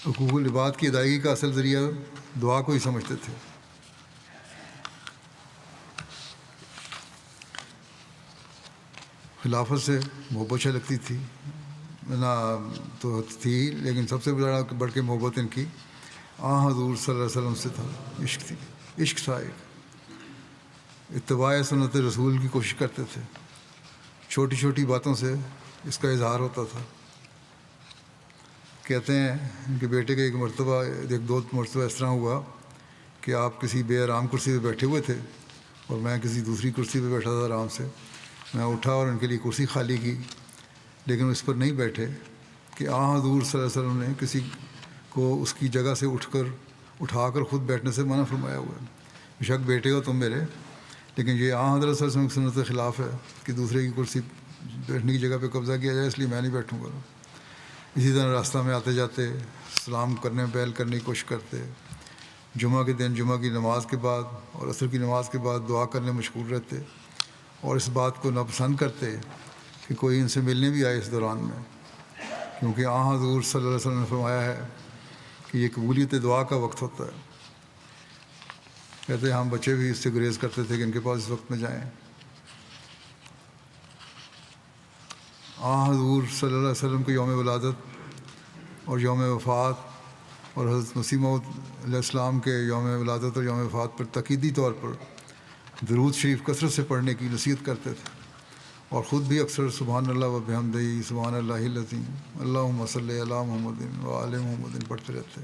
حقوق العباد کی ادائیگی کا اصل ذریعہ دعا کو ہی سمجھتے تھے۔ خلافت سے محبت اچھا لگتی تھی نہ تو تھی، لیکن سب سے بڑھ کے محبت ان کی حضور صلی اللہ علیہ وسلم سے تھا، عشق تھی، عشق تھا ایک۔ اتباع سنت رسول کی کوشش کرتے تھے، چھوٹی چھوٹی باتوں سے اس کا اظہار ہوتا تھا۔ کہتے ہیں ان کے بیٹے کا ایک دو مرتبہ اس طرح ہوا کہ آپ کسی بے آرام کرسی پہ بیٹھے ہوئے تھے اور میں کسی دوسری کرسی پہ بیٹھا تھا آرام سے۔ میں اٹھا اور ان کے لیے کرسی خالی کی، لیکن اس پر نہیں بیٹھے کہ حضور صلی اللہ علیہ وسلم نے کسی کو اس کی جگہ سے اٹھا کر خود بیٹھنے سے منع فرمایا ہوا ہے۔ بے شک بیٹے ہو تم میرے، لیکن یہ حضرت صلی اللہ علیہ وسلم کی سنت کے خلاف ہے کہ دوسرے کی کرسی بیٹھنے کی جگہ پہ قبضہ کیا جائے، اس لیے میں نہیں بیٹھوں گا۔ اسی طرح راستہ میں آتے جاتے سلام کرنے بیل کرنے کی کوشش کرتے، جمعہ کے دن جمعہ کی نماز کے بعد اور عصر کی نماز کے بعد دعا کرنے مشغول رہتے، اور اس بات کو ناپسند کرتے کہ کوئی ان سے ملنے بھی آئے اس دوران میں، کیونکہ حضور صلی اللہ علیہ وسلم نے فرمایا ہے کہ یہ قبولیت دعا کا وقت ہوتا ہے۔ کہتے ہیں ہم بچے بھی اس سے گریز کرتے تھے کہ ان کے پاس اس وقت میں جائیں۔ حضور صلی اللہ علیہ وسلم کے یوم ولادت اور یوم وفات اور حضرت مسیح موعود علیہ السلام کے یوم ولادت اور یوم وفات پر تاکیدی طور پر درود شریف کثرت سے پڑھنے کی نصیحت کرتے تھے، اور خود بھی اکثر سبحان اللہ و بحمدہ سبحان اللہ العظیم اللہم صلی علی محمد و آل محمد پڑھتے رہتے۔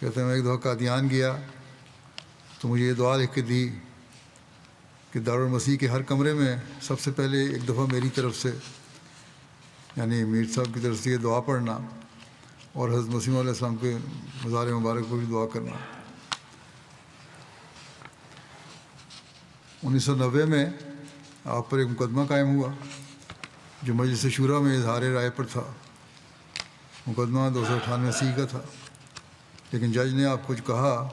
کہتے ہیں میں ایک دفعہ قادیان گیا تو مجھے یہ دعا لکھ کے دی کہ دارالمسیح کے ہر کمرے میں سب سے پہلے ایک دفعہ میری طرف سے یعنی میر صاحب کی طرف سے یہ دعا پڑھنا، اور حضرت مسیح علیہ السلام کے مزار مبارک پر بھی دعا کرنا۔ 1990 میں آپ پر ایک مقدمہ قائم ہوا جو مجلس شورا میں اظہار رائے پر تھا۔ مقدمہ 298 کا تھا، لیکن جج نے آپ کو کہا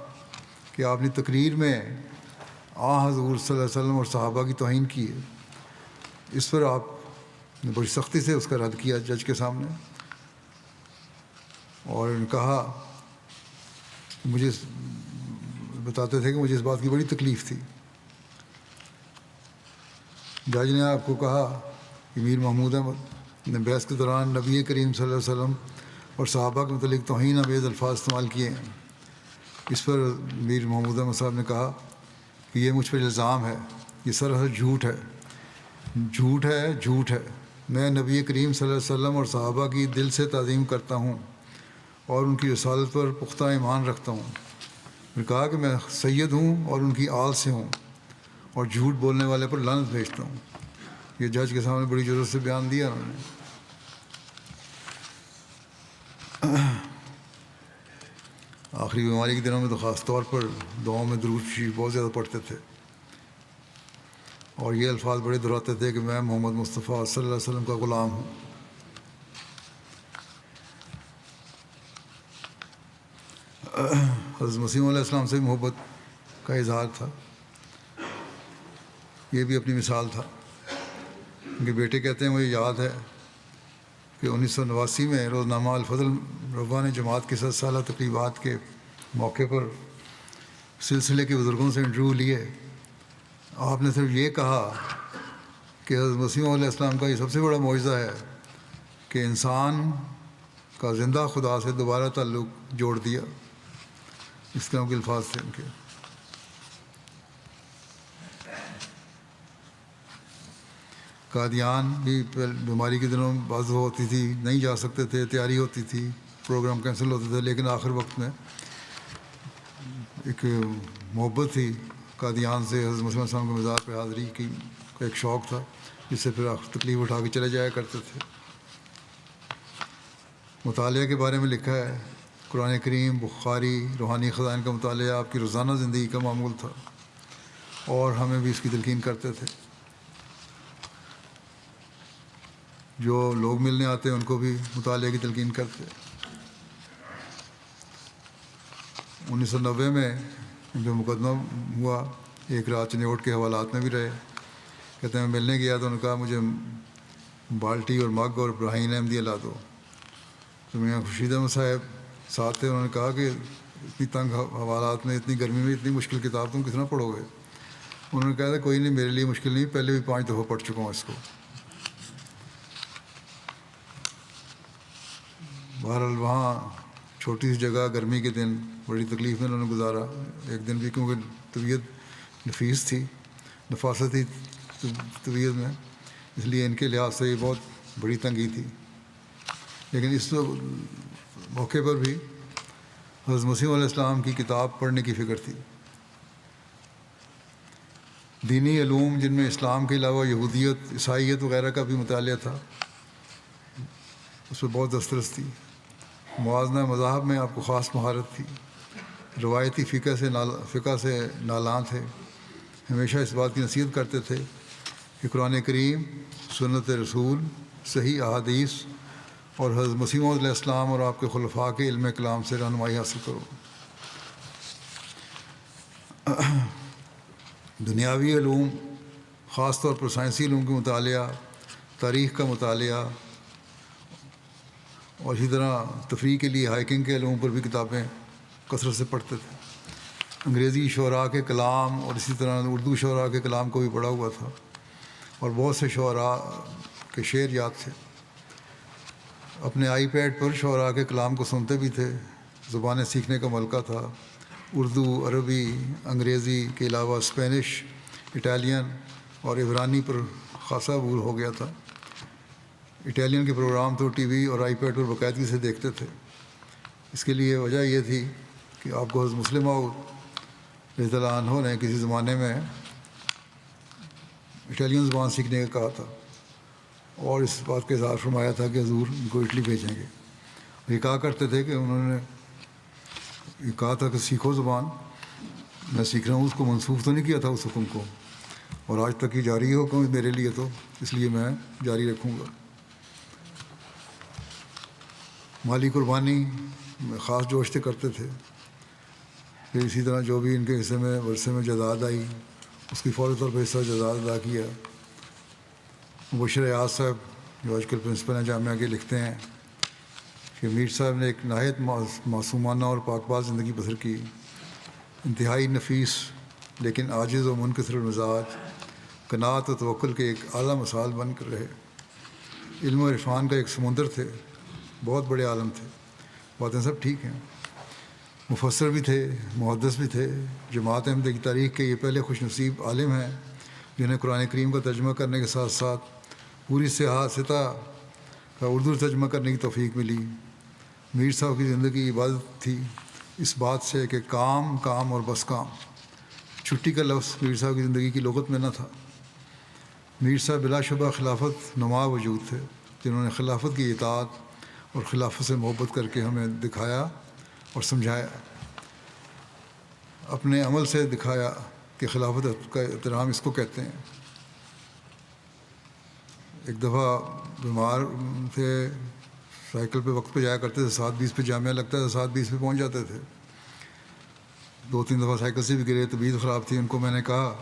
کہ آپ نے تقریر میں حضور صلی اللہ علیہ وسلم اور صحابہ کی توہین کی ہے۔ اس پر آپ نے بڑی سختی سے اس کا رد کیا جج کے سامنے، اور نے کہا مجھے بتاتے تھے کہ مجھے اس بات کی بڑی تکلیف تھی۔ جج نے آپ کو کہا کہ میر محمود احمد نے بحث کے دوران نبی کریم صلی اللہ علیہ وسلم اور صحابہ کے متعلق توہین آمیز الفاظ استعمال کیے ہیں۔ اس پر میر محمود احمد صاحب نے کہا کہ یہ مجھ پر الزام ہے، یہ سراسر جھوٹ ہے، جھوٹ ہے، جھوٹ ہے۔ میں نبی کریم صلی اللہ علیہ وسلم اور صحابہ کی دل سے تعظیم کرتا ہوں اور ان کی رسالت پر پختہ ایمان رکھتا ہوں۔ پھر کہا کہ میں سید ہوں اور ان کی آل سے ہوں اور جھوٹ بولنے والے پر لعنت بھیجتا ہوں۔ یہ جج کے سامنے بڑی ضرورت سے بیان دیا انہوں نے۔ آخری بیماری کے دنوں میں تو خاص طور پر دعاؤں میں درود شریف بہت زیادہ پڑھتے تھے، اور یہ الفاظ بڑے دہراتے تھے کہ میں محمد مصطفیٰ صلی اللہ علیہ وسلم کا غلام ہوں۔ حضرت مسیح علیہ السلام سے محبت کا اظہار تھا، یہ بھی اپنی مثال تھا۔ ان کے بیٹے کہتے ہیں مجھے یاد ہے کہ 1989 میں روزنامہ الفضل ربانی جماعت کے 7 سالہ تقریبات کے موقع پر سلسلے کے بزرگوں سے انٹرویو لیے۔ آپ نے صرف یہ کہا کہ حضرت مسیح علیہ السلام کا یہ سب سے بڑا معجزہ ہے کہ انسان کا زندہ خدا سے دوبارہ تعلق جوڑ دیا۔ اس طرح کے الفاظ تھے ان کے۔ قادیان بھی بیماری کے دنوں میں بعض ہوتی تھی، نہیں جا سکتے تھے، تیاری ہوتی تھی، پروگرام کینسل ہوتے تھے، لیکن آخر وقت میں ایک محبت تھی قادیان سے، حضرت مسیح علیہ السلام کے مزار پہ حاضری کی کا ایک شوق تھا، جس سے پھر تکلیف اٹھا کے چلے جایا کرتے تھے۔ مطالعہ کے بارے میں لکھا ہے قرآن کریم، بخاری، روحانی خزائن کا مطالعہ آپ کی روزانہ زندگی کا معمول تھا، اور ہمیں بھی اس کی تلقین کرتے تھے۔ جو لوگ ملنے آتے ان کو بھی مطالعے کی تلقین کرتے۔ 1990 میں جو مقدمہ ہوا، ایک رات چنیوٹ کے حوالات میں بھی رہے۔ کہتے ہیں میں ملنے گیا تو انہوں نے کہا مجھے بالٹی اور مگ اور براہین احمدیہ لا دو۔ تو میاں خورشید احمد صاحب ساتھ تھے، انہوں نے کہا کہ اتنی تنگ حوالات میں، اتنی گرمی میں، اتنی مشکل کتاب تم کتنا پڑھو گے؟ انہوں نے کہا تھا کوئی نہیں، میرے لیے مشکل نہیں، پہلے بھی 5 دفعہ پڑھ چکا ہوں اس کو۔ بہرحال وہاں چھوٹی سی جگہ، گرمی کے دن، بڑی تکلیف میں انہوں نے گزارا ایک دن بھی، کیونکہ طبیعت نفیس تھی، نفاست تھی طبیعت میں، اس لیے ان کے لحاظ سے یہ بہت بڑی تنگی تھی۔ لیکن اس موقع پر بھی حضرت مسیح علیہ السلام کی کتاب پڑھنے کی فکر تھی۔ دینی علوم جن میں اسلام کے علاوہ یہودیت، عیسائیت وغیرہ کا بھی مطالعہ تھا، اس پہ بہت دسترس تھی۔ موازنہ مذاہب میں آپ کو خاص مہارت تھی۔ روایتی فقہ سے نالاں تھے۔ ہمیشہ اس بات کی نصیحت کرتے تھے کہ قرآن کریم، سنت رسول، صحیح احادیث اور حضرت مسیح علیہ السلام اور آپ کے خلفاء کے علم کلام سے رہنمائی حاصل کرو۔ دنیاوی علوم، خاص طور پر سائنسی علوم کا مطالعہ، تاریخ کا مطالعہ، اور اسی طرح تفریح کے لیے ہائکنگ کے علوم پر بھی کتابیں کثرت سے پڑھتے تھے۔ انگریزی شعراء کے کلام اور اسی طرح اردو شعراء کے کلام کو بھی پڑھا ہوا تھا، اور بہت سے شعراء کے شعر یاد تھے۔ اپنے آئی پیڈ پر شعراء کے کلام کو سنتے بھی تھے۔ زبانیں سیکھنے کا ملکہ تھا۔ اردو، عربی، انگریزی کے علاوہ اسپینش، اٹالین اور عبرانی پر خاصا عبور ہو گیا تھا۔ اٹالین کے پروگرام تو ٹی وی اور آئی پیڈ پر باقاعدگی سے دیکھتے تھے۔ اس کے لیے وجہ یہ تھی کہ آپ کو حضرت مسلم رضی اللہ عنہ نے کسی زمانے میں اٹالین زبان سیکھنے کا کہا تھا، اور اس بات کا اظہار فرمایا تھا کہ حضور ان کو اٹلی بھیجیں گے۔ اور یہ کہا کرتے تھے کہ انہوں نے یہ کہا تھا کہ سیکھو زبان، میں سیکھ رہا ہوں، اس کو منسوخ تو نہیں کیا تھا اس حکم کو، اور آج تک یہ جاری ہو کہ میرے لیے، تو اس لیے میں جاری رکھوں گا۔ مالی قربانی میں خاص جوش سے کرتے تھے۔ پھر اسی طرح جو بھی ان کے حصے میں ورثے میں جائیداد آئی، اس کی فوری طور پہ حصہ جائیداد ادا کیا۔ مبشر ایاز صاحب جو آج کل پرنسپل ہیں جامعہ کے، لکھتے ہیں کہ میر صاحب نے ایک نہایت معصومانہ اور پاک باز زندگی بسر کی۔ انتہائی نفیس لیکن عاجز و منکسر المزاج، قناعت و توکل کے ایک اعلیٰ مثال بن کر رہے۔ علم و عرفان کا ایک سمندر تھے، بہت بڑے عالم تھے۔ باتیں سب ٹھیک ہیں، مفسر بھی تھے، محدث بھی تھے۔ جماعت احمدیہ کی تاریخ کے یہ پہلے خوش نصیب عالم ہیں جنہیں قرآن کریم کا ترجمہ کرنے کے ساتھ ساتھ پوری سطح کا اردو ترجمہ کرنے کی توفیق ملی۔ میر صاحب کی زندگی عبادت تھی، اس بات سے کہ کام کام اور بس کام۔ چھٹی کا لفظ میر صاحب کی زندگی کی لغت میں نہ تھا۔ میر صاحب بلا شبہ خلافت نما وجود تھے، جنہوں نے خلافت کی اطاعت اور خلافت سے محبت کر کے ہمیں دکھایا اور سمجھایا، اپنے عمل سے دکھایا کہ خلافت کا احترام اس کو کہتے ہیں۔ ایک دفعہ بیمار تھے، سائیکل پہ وقت پہ جایا کرتے تھے، 7:20 پہ جامعہ لگتا تھا، 7:20 پہ پہنچ جاتے تھے۔ 2-3 دفعہ سائیکل سے بھی گرے، طبیعت خراب تھی۔ ان کو میں نے کہا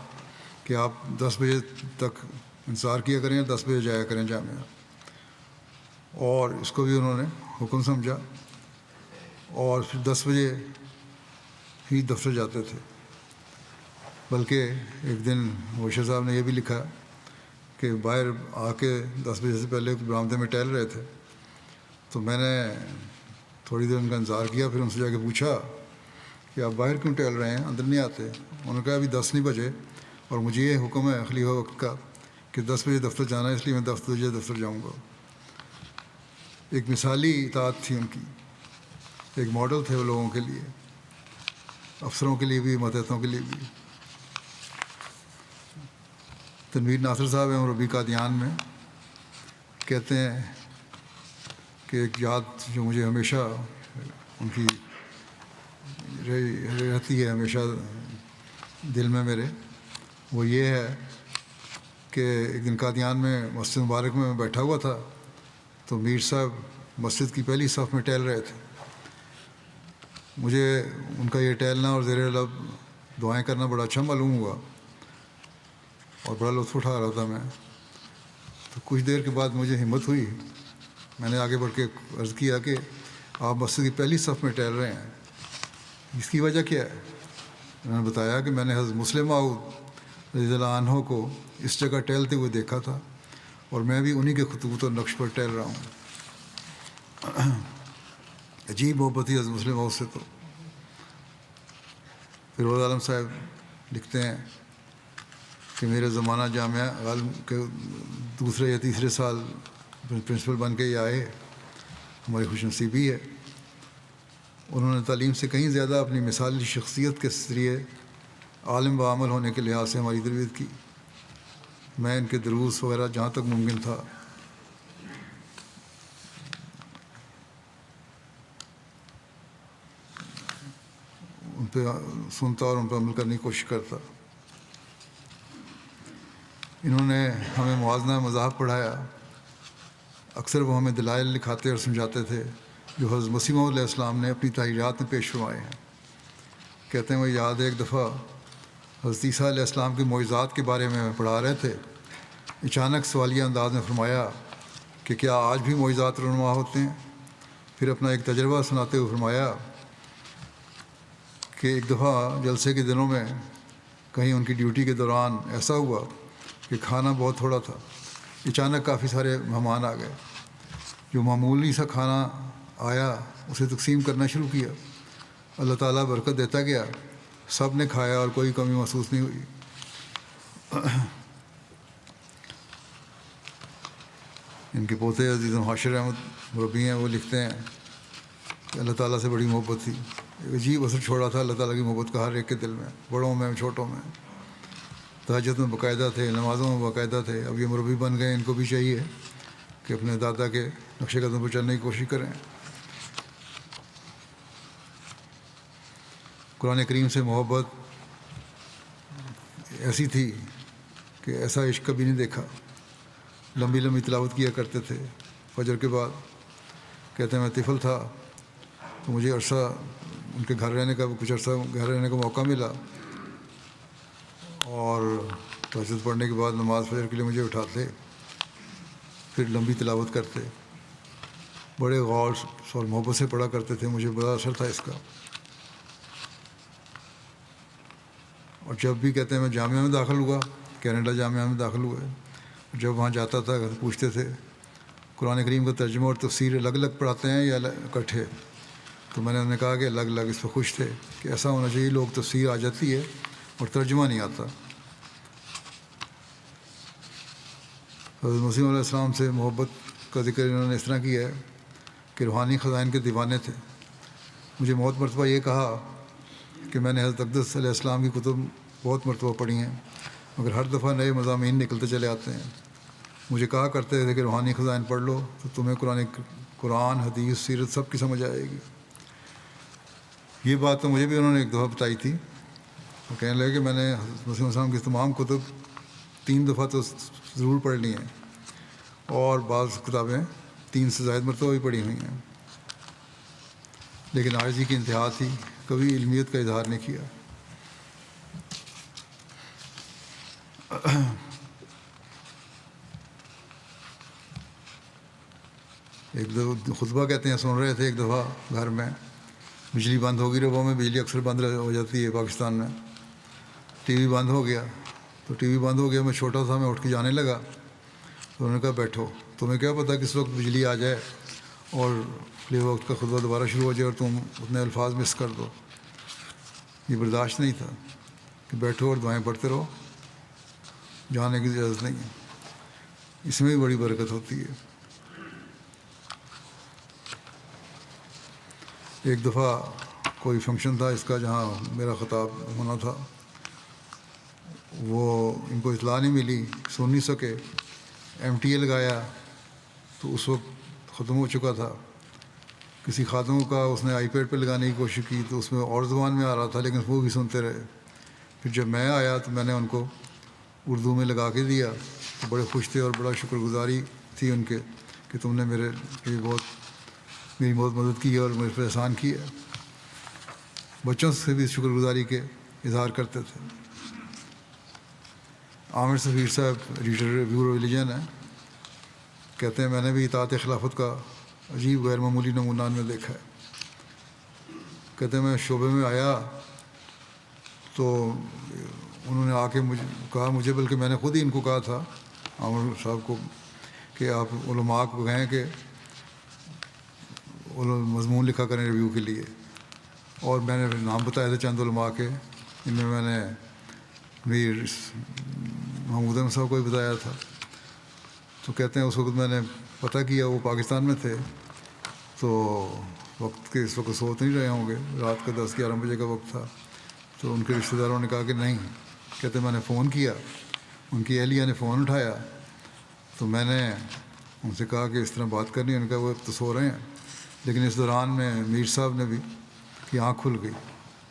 کہ آپ 10 بجے تک انتظار کیا کریں، 10 بجے جایا کریں جامعہ، اور اس کو بھی انہوں نے حکم سمجھا، اور پھر 10 بجے ہی دفتر جاتے تھے۔ بلکہ ایک دن وشر صاحب نے یہ بھی لکھا کہ باہر آ کے 10 بجے سے پہلے برآمدے میں ٹہل رہے تھے، تو میں نے تھوڑی دیر ان کا انتظار کیا، پھر ان سے جا کے پوچھا کہ آپ باہر کیوں ٹہل رہے ہیں، اندر نہیں آتے؟ انہوں نے کہا ابھی 10 نہیں بجے اور مجھے یہ حکم ہے خلیفہ وقت کا کہ 10 بجے دفتر جانا ہے، اس لیے میں 10 بجے دفتر جاؤں گا۔ ایک مثالی اطاعت تھی ان کی، ایک ماڈل تھے وہ لوگوں کے لیے، افسروں کے لیے بھی، ماتحتوں کے لیے بھی۔ تنویر ناصر صاحب ہیں ربی قادیان میں، کہتے ہیں کہ ایک یاد جو مجھے ہمیشہ ان کی رہتی ہے ہمیشہ دل میں میرے، وہ یہ ہے کہ ایک دن قادیان میں مسجد مبارک میں بیٹھا ہوا تھا، تو میر صاحب مسجد کی پہلی صف میں ٹہل رہے تھے۔ مجھے ان کا یہ ٹہلنا اور زیر لب دعائیں کرنا بڑا اچھا معلوم ہوا اور بڑا لطف اٹھا رہا تھا میں۔ تو کچھ دیر کے بعد مجھے ہمت ہوئی، میں نے آگے بڑھ کے عرض کیا کہ آپ مسجد کی پہلی صف میں ٹہل رہے ہیں، اس کی وجہ کیا ہے؟ انہوں نے بتایا کہ میں نے حضرت مسلم موعود رضی اللہ عنہ کو اس جگہ ٹہلتے ہوئے دیکھا تھا، اور میں بھی انہی کے خطوط اور نقش پر ٹہل رہا ہوں۔ عجیب محبت تھی حضرت مسلم موعود سے۔ تو فیروز عالم صاحب لکھتے ہیں کہ میرے زمانہ جامعہ غالب کے دوسرے یا تیسرے سال پرنسپل بن کے یہ آئے، ہماری خوش نصیبی ہے۔ انہوں نے تعلیم سے کہیں زیادہ اپنی مثالی شخصیت کے ذریعے عالم و عامل ہونے کے لحاظ سے ہماری تربیت کی۔ میں ان کے دروس وغیرہ جہاں تک ممکن تھا ان پہ سنتا اور ان پہ عمل کرنے کی کوشش کرتا۔ انہوں نے ہمیں موازنہ مذاہب پڑھایا۔ اکثر وہ ہمیں دلائل لکھاتے اور سمجھاتے تھے جو حضرت مسیح موعود علیہ السلام نے اپنی تحریرات میں پیش فرمائے ہیں۔ کہتے ہیں وہ یاد ہے ایک دفعہ حضرت عیسیٰ علیہ السلام کے معجزات کے بارے میں پڑھا رہے تھے، اچانک سوالیہ انداز میں فرمایا کہ کیا آج بھی معجزات رونما ہوتے ہیں؟ پھر اپنا ایک تجربہ سناتے ہوئے فرمایا کہ ایک دفعہ جلسے کے دنوں میں کہیں ان کی ڈیوٹی کے دوران ایسا ہوا کہ کھانا بہت تھوڑا تھا، اچانک کافی سارے مہمان آ گئے۔ جو معمولی سا کھانا آیا اسے تقسیم کرنا شروع کیا، اللہ تعالیٰ برکت دیتا گیا، سب نے کھایا اور کوئی کمی محسوس نہیں ہوئی۔ ان کے پوتے عزیز حاشر احمد مربی ہیں، وہ لکھتے ہیں کہ اللہ تعالیٰ سے بڑی محبت تھی، ایک عجیب اثر چھوڑا تھا اللہ تعالیٰ کی محبت کا ہر ایک کے دل میں، بڑوں میں چھوٹوں میں۔ تہجد میں باقاعدہ تھے، نمازوں میں باقاعدہ تھے۔ اب یہ مربی بن گئے، ان کو بھی چاہیے کہ اپنے دادا کے نقش قدم پر چلنے کی کوشش کریں۔ قرآن کریم سے محبت ایسی تھی کہ ایسا عشق کبھی نہیں دیکھا۔ لمبی لمبی تلاوت کیا کرتے تھے فجر کے بعد۔ کہتے ہیں میں طفل تھا تو مجھے عرصہ ان کے گھر رہنے کا کچھ عرصہ گھر رہنے کا موقع ملا، اور تہجد پڑھنے کے بعد نماز فجر کے لیے مجھے اٹھاتے، پھر لمبی تلاوت کرتے، بڑے غور اور محبت سے پڑھا کرتے تھے، مجھے بڑا اثر تھا اس کا۔ اور جب بھی کہتے ہیں میں جامعہ میں داخل ہوا، کینیڈا جامعہ میں داخل ہوئے، جب وہاں جاتا تھا پوچھتے تھے قرآن کریم کا ترجمہ اور تفسیر الگ الگ پڑھاتے ہیں یا اکٹھے؟ تو میں نے انہیں کہا کہ الگ الگ اس پہ خوش تھے کہ ایسا ہونا چاہیے، لوگ تفسیر آ جاتی ہے اور ترجمہ نہیں آتا۔ حضرت مسیح علیہ السلام سے محبت کا ذکر انہوں نے اس طرح کیا ہے کہ روحانی خزائن کے دیوانے تھے۔ مجھے بہت مرتبہ یہ کہا کہ میں نے حضرت اقدس علیہ السلام کی کتب بہت مرتبہ پڑھی ہیں، مگر ہر دفعہ نئے مضامین نکلتے چلے آتے ہیں۔ مجھے کہا کرتے تھے کہ روحانی خزائن پڑھ لو تو تمہیں قرآن، حدیث، سیرت سب کی سمجھ آئے گی۔ یہ بات تو مجھے بھی انہوں نے ایک دفعہ بتائی تھی۔ وہ کہنے لگے کہ میں نے حضرت مسیح علیہ السلام کی تمام کتب 3 دفعہ تو ضرور پڑھ لی ہیں، اور بعض کتابیں 3 سے زائد مرتبہ بھی پڑھی ہوئی ہیں، لیکن عاجزی کی انتہا تھی، کبھی علمیت کا اظہار نہیں کیا۔ ایک دفعہ خطبہ کہتے ہیں سن رہے تھے، ایک دفعہ گھر میں بجلی بند ہو گئی، ربوں میں بجلی اکثر بند ہو جاتی ہے پاکستان میں۔ ٹی وی بند ہو گیا، تو ٹی وی بند ہو گیا، میں چھوٹا تھا، میں اٹھ کے جانے لگا، تو انہوں نے کہا بیٹھو، تمہیں کیا پتہ کس وقت بجلی آ جائے اور پلے وقت کا خطبہ دوبارہ شروع ہو جائے اور تم اتنے الفاظ مس کر دو۔ یہ برداشت نہیں تھا کہ بیٹھو اور دعائیں پڑھتے رہو، جانے کی اجازت نہیں ہے۔ اس میں بھی بڑی برکت ہوتی ہے۔ ایک دفعہ کوئی فنکشن تھا اس کا جہاں میرا خطاب ہونا تھا، وہ ان کو اطلاع نہیں ملی، سن نہیں سکے، MTA لگایا تو اس وقت ختم ہو چکا تھا۔ کسی خاتون کا اس نے آئی پیڈ پہ لگانے کی کوشش کی تو اس میں اور زبان میں آ رہا تھا، لیکن وہ بھی سنتے رہے۔ پھر جب میں آیا تو میں نے ان کو اردو میں لگا کے دیا، تو بڑے خوش تھے اور بڑا شکر گزاری تھی ان کے کہ تم نے میری بہت مدد کی ہے اور میرے پہ احسان کیا۔ بچوں سے بھی شکر گزاری کے اظہار کرتے تھے۔ عامر سفیر صاحب ایڈیٹر بیورو ریلیجن ہیں، کہتے ہیں میں نے بھی اطاعت خلافت کا عجیب غیر معمولی نمونہ میں دیکھا ہے۔ کہتے ہیں میں شعبے میں آیا تو انہوں نے آ کے مجھے بلکہ میں نے خود ہی ان کو کہا تھا، عامر صاحب کو، کہ آپ علماء کو کہیں کہ مضمون لکھا کریں ریویو کے لیے، اور میں نے نام بتایا تھا چند علماء کے، ان میں نے میر محمود احمد صاحب کو بھی بتایا تھا۔ تو کہتے ہیں اس وقت میں نے پتہ کیا وہ پاکستان میں تھے، تو وقت کے اس وقت سوچ نہیں رہے ہوں گے، رات کا 10-11 بجے کا وقت تھا۔ تو ان کے رشتہ داروں نے کہا کہ نہیں، کہتے میں نے فون کیا، ان کی اہلیہ نے فون اٹھایا، تو میں نے ان سے کہا کہ اس طرح بات کرنی ہے، ان کا وہ اب تو سو رہے ہیں، لیکن اس دوران میں میر صاحب نے بھی کی آنکھ کھل گئی،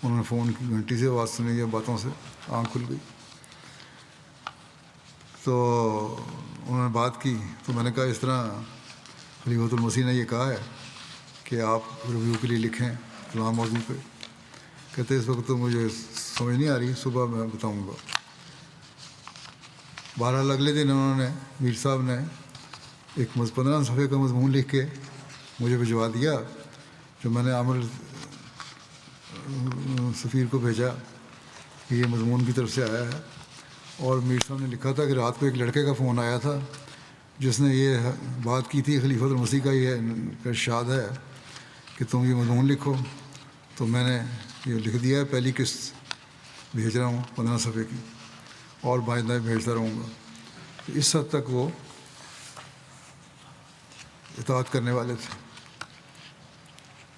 انہوں نے فون کی گھنٹی سے آواز سنی یا باتوں سے آنکھ کھل گئی، تو انہوں نے بات کی، تو میں نے کہا اس طرح خلیفۃ المسیح نے یہ کہا ہے کہ آپ ریویو کے لیے لکھیں فلاں موضوع پہ۔ کہتے اس وقت تو مجھے سمجھ نہیں آ رہی، صبح میں بتاؤں گا۔ بہرحال اگلے دن انہوں نے، میر صاحب نے ایک 15 صفحے کا مضمون لکھ کے مجھے بھجوا دیا، جو میں نے عامر سفیر کو بھیجا کہ یہ مضمون کی طرف سے آیا ہے، اور میر صاحب نے لکھا تھا کہ رات کو ایک لڑکے کا فون آیا تھا جس نے یہ بات کی تھی خلیفۃ المسیح کا یہ ارشاد ہے کہ تم یہ مضمون لکھو، تو میں نے یہ لکھ دیا ہے، پہلی قسط بھیج رہا ہوں 15 صفحے کی، اور بائندہ بھیجتا رہوں گا۔ تو اس حد تک وہ اطاعت کرنے والے تھے۔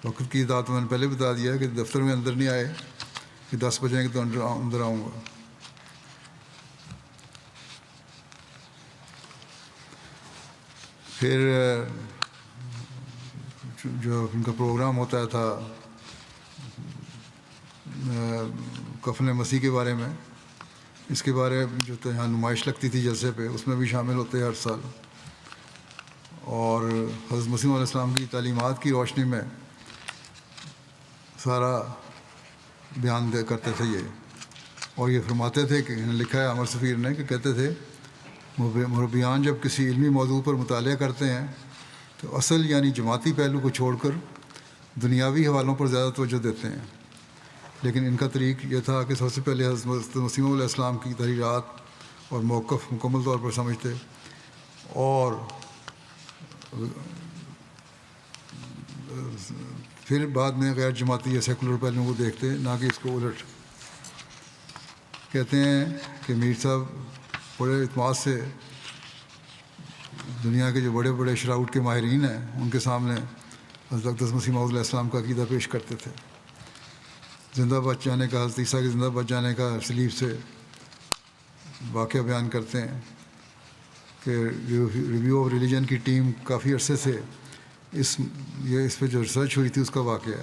وقت کی اطاعت میں نے پہلے بتا دیا کہ دفتر میں اندر نہیں آئے کہ 10 بجیں گے تو اندر آؤں گا۔ پھر جو ان کا پروگرام ہوتا تھا کفن مسیح کے بارے میں، اس کے بارے میں جو یہاں نمائش لگتی تھی جلسے پہ، اس میں بھی شامل ہوتے ہر سال، اور حضرت مسیح علیہ السلام کی تعلیمات کی روشنی میں سارا بیان کرتے تھے یہ، اور یہ فرماتے تھے کہ لکھا ہے عامر سفیر نے کہ کہتے تھے مربیان جب کسی علمی موضوع پر مطالعہ کرتے ہیں تو اصل یعنی جماعتی پہلو کو چھوڑ کر دنیاوی حوالوں پر زیادہ توجہ دیتے ہیں، لیکن ان کا طریق یہ تھا کہ سب سے پہلے حضرت مسیح علیہ السلام کی تحریرات اور موقف مکمل طور پر سمجھتے، اور پھر بعد میں غیر جماعتی یا سیکولر پہلوؤں کو دیکھتے نہ کہ اس کو الٹ. کہتے ہیں کہ میر صاحب بڑے اعتماد سے دنیا کے جو بڑے بڑے شراؤٹ کے ماہرین ہیں ان کے سامنے حضرت اقدس مسیح موعود علیہ السلام کا عقیدہ پیش کرتے تھے. زندہ بچ جانے کا، حضرت عیسیٰ کے زندہ بچ جانے کا صلیب سے واقعہ بیان کرتے ہیں کہ ریویو آف ریلیجن کی ٹیم کافی عرصے سے اس پہ جو ریسرچ ہوئی تھی اس کا واقعہ ہے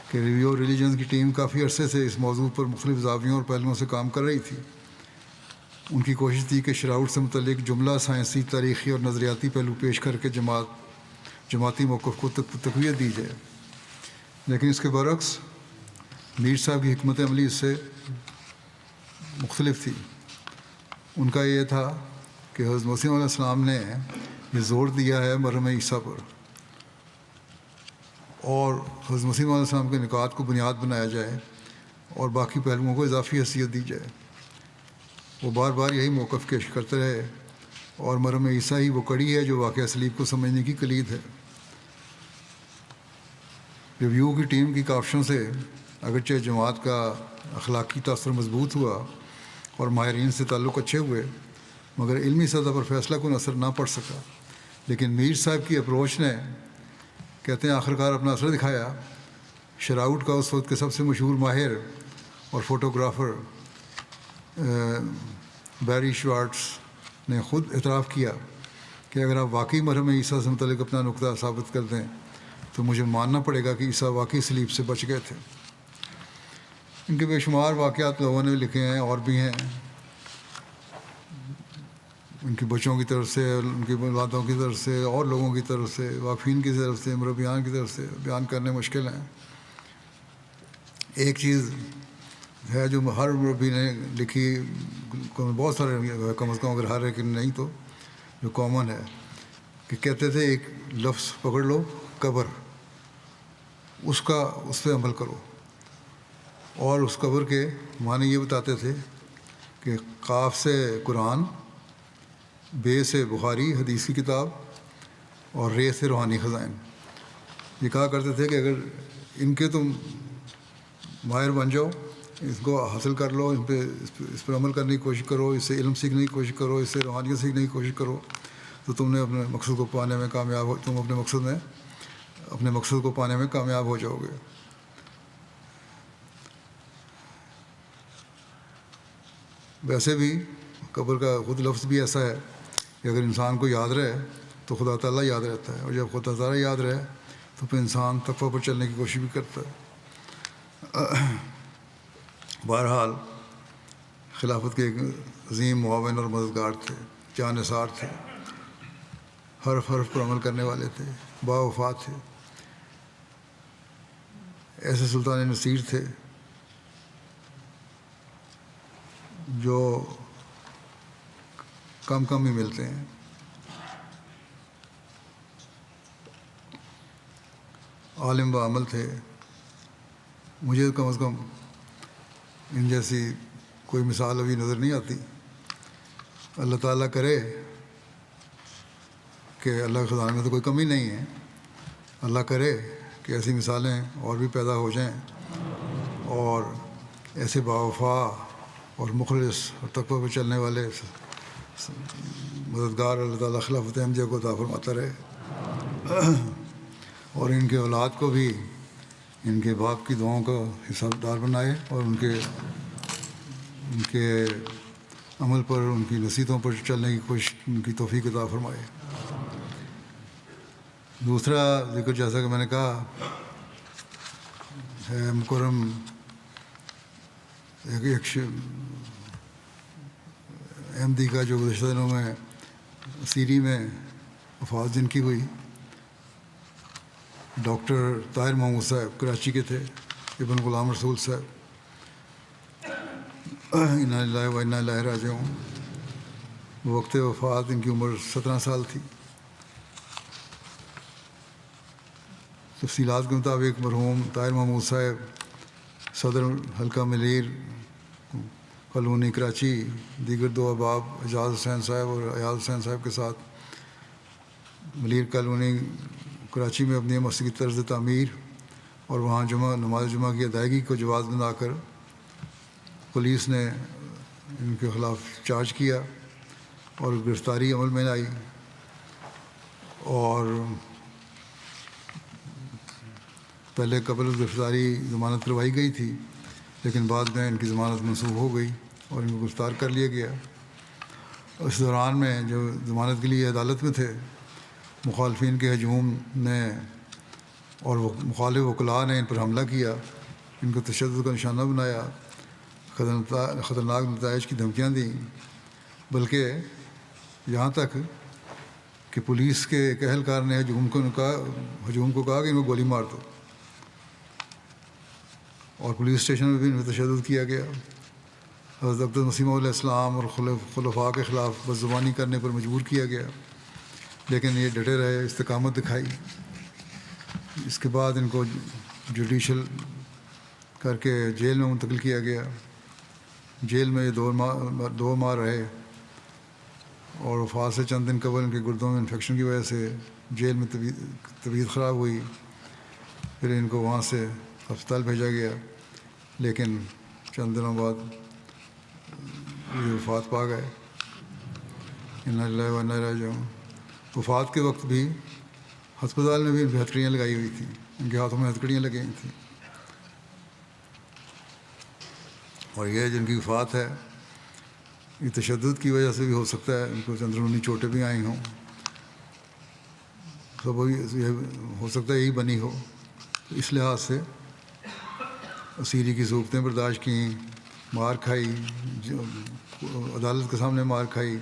کہ ریویو آف ریلیجن کی ٹیم کافی عرصے سے اس موضوع پر مختلف زاویوں اور پہلوؤں سے کام کر رہی تھی. ان کی کوشش تھی کہ شراؤٹ سے متعلق جملہ سائنسی، تاریخی اور نظریاتی پہلو پیش کر کے جماعتی موقف کو تقویت دی جائے. لیکن اس کے برعکس میر صاحب کی حکمت عملی اس سے مختلف تھی. ان کا یہ تھا کہ حضرت مسیح علیہ السلام نے یہ زور دیا ہے مریم عیسیٰ پر، اور حضرت مسیح علیہ السلام کے نکات کو بنیاد بنایا جائے اور باقی پہلوؤں کو اضافی حیثیت دی جائے. وہ بار بار یہی موقف پیش کرتے رہے، اور مریم عیسیٰ ہی وہ کڑی ہے جو واقعہ صلیب کو سمجھنے کی کلید ہے. ریویو کی ٹیم کی کاوشوں سے اگرچہ جماعت کا اخلاقی تاثر مضبوط ہوا اور ماہرین سے تعلق اچھے ہوئے، مگر علمی سطح پر فیصلہ کن اثر نہ پڑ سکا. لیکن میر صاحب کی اپروچ نے، کہتے ہیں، آخرکار اپنا اثر دکھایا. شراؤٹ کا اس وقت کے سب سے مشہور ماہر اور فوٹوگرافر بیری شوارٹز نے خود اعتراف کیا کہ اگر آپ واقعی مریم عیسیٰ سے متعلق اپنا نقطہ ثابت کر دیں تو مجھے ماننا پڑے گا کہ عیسیٰ واقعی صلیب سے بچ گئے تھے. ان کے بے شمار واقعات لوگوں نے لکھے ہیں اور بھی ہیں، ان کے بچوں کی طرف سے، ان کی اولادوں کی طرف سے، اور لوگوں کی طرف سے، واقفین کی طرف سے، مربیان کی طرف سے بیان کرنے مشکل ہیں. ایک چیز ہے جو ہر مربی نے لکھی، بہت سارے، کم از کم اگر ہر ایک نہیں تو جو کامن ہے، کہ کہتے تھے ایک لفظ پکڑ لو، قبر، اس پہ عمل کرو. اور اس قبر کے معنی یہ بتاتے تھے کہ قاف سے قرآن، بے سے بخاری حدیث کی کتاب، اور رے سے روحانی خزائن. یہ کہا کرتے تھے کہ اگر ان کے تم ماہر بن جاؤ، اس کو حاصل کر لو، اس پر عمل کرنے کی کوشش کرو، اس سے علم سیکھنے کی کوشش کرو، اس سے روحانیت سیکھنے کی کوشش کرو، تو تم نے اپنے مقصد کو پانے میں کامیاب تم اپنے مقصد کو پانے میں کامیاب ہو جاؤ گے. ویسے بھی قبر کا خود لفظ بھی ایسا ہے کہ اگر انسان کو یاد رہے تو خدا تعالیٰ یاد رہتا ہے، اور جب خدا تعالیٰ یاد رہے تو پھر انسان تقویٰ پر چلنے کی کوشش بھی کرتا ہے. بہرحال خلافت کے ایک عظیم معاون اور مددگار تھے، جانثار تھے، حرف پر عمل کرنے والے تھے، باوفا تھے. ایسے سلطان نصیر تھے جو کم ہی ملتے ہیں. عالم و عمل تھے. مجھے کم از کم ان جیسی کوئی مثال ابھی نظر نہیں آتی. اللہ تعالیٰ کرے کہ اللہ کے خزانے میں تو کوئی کمی نہیں ہے، اللہ کرے کہ ایسی مثالیں اور بھی پیدا ہو جائیں، اور ایسے باوفا اور مخلص اور تقویٰ پہ چلنے والے مددگار اللہ تعالیٰ خلافت احمدیہ کو عطا فرماتا رہے، اور ان کے اولاد کو بھی ان کے باپ کی دعاؤں کا حساب دار بنائے، اور ان کے عمل پر، ان کی نصیحتوں پر چلنے کی کوشش، ان کی توفیق عطا فرمائے. دوسرا ذکر، جیسا کہ میں نے کہا، ہے مکرم ایک احمدی کا جو گزشتہ دنوں میں سیری میں وفات جن کی ہوئی، ڈاکٹر طاہر محمود صاحب، کراچی کے تھے، ابن غلام رسول صاحب، انا للہ و انا الیہ راجعون. وقت وفات ان کی عمر 17 سال تھی. تفصیلات کے مطابق مرحوم طاہر محمود صاحب صدر حلقہ ملیر کالونی کراچی دیگر دو احباب اعجاز حسین صاحب اور ایاز حسین صاحب کے ساتھ ملیر کالونی کراچی میں اپنی مسجد کی طرز تعمیر اور وہاں نماز جمعہ کی ادائیگی کو جواز بنا کر پولیس نے ان کے خلاف چارج کیا اور گرفتاری عمل میں آئی، اور پہلے قبل گرفتاری ضمانت کروائی گئی تھی، لیکن بعد میں ان کی ضمانت منسوخ ہو گئی اور ان کو گرفتار کر لیا گیا۔ اس دوران میں جو ضمانت کے لیے عدالت میں تھے، مخالفین کے ہجوم نے اور مخالف وکلاء نے ان پر حملہ کیا، ان کو تشدد کا نشانہ بنایا، خطرناک نتائج کی دھمکیاں دیں، بلکہ یہاں تک کہ پولیس کے ایک اہلکار نے ہجوم کو کہا کہ ان کو گولی مار دو، اور پولیس اسٹیشن میں بھی ان پر تشدد کیا گیا۔ حضرت عبدالمسیح علیہ السلام اور خلفاء کے خلاف بدزبانی کرنے پر مجبور کیا گیا، لیکن یہ ڈٹے رہے، استقامت دکھائی۔ اس کے بعد ان کو جوڈیشل کر کے جیل میں منتقل کیا گیا۔ جیل میں یہ 2 ماہ رہے، اور وفات سے چند دن قبل ان کے گردوں میں انفیکشن کی وجہ سے جیل میں طبیعت خراب ہوئی۔ پھر ان کو وہاں سے ہسپتال بھیجا گیا، لیکن چند دنوں بعد یہ وفات پا گئے۔ انا للہ و انا الیہ راجعون۔ وفات کے وقت بھی ہسپتال میں بھی ان پہ ہتھکڑیاں لگائی ہوئی تھیں، ان کے ہاتھوں میں ہتھکڑیاں لگی ہوئی تھیں، اور یہ جن کی وفات ہے یہ تشدد کی وجہ سے بھی ہو سکتا ہے، ان کو اندرونی چوٹیں بھی آئی ہوں، تو وہی یہ ہو سکتا ہے یہی بنی ہو۔ تو اس لحاظ سے اسیری کی ضرورتیں برداشت کیں، مار کھائی، عدالت کے سامنے مار کھائی،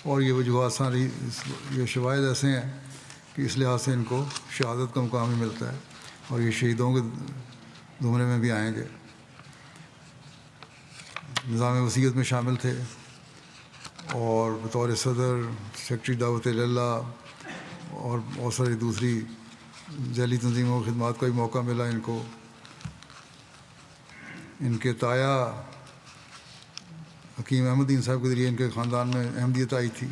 اور یہ وجوہات ساری یہ شواہد ایسے ہیں کہ اس لحاظ سے ان کو شہادت کا مقام ہی ملتا ہے، اور یہ شہیدوں کے زمرے میں بھی آئیں گے۔ نظام وصیت میں شامل تھے، اور بطور صدر، سیکرٹری دعوت اللہ، اور بہت ساری دوسری ذیلی تنظیموں اور خدمات کا بھی موقع ملا ان کو۔ ان کے تایا حکیم احمد دین صاحب کے ذریعے ان کے خاندان میں احمدیت آئی تھی،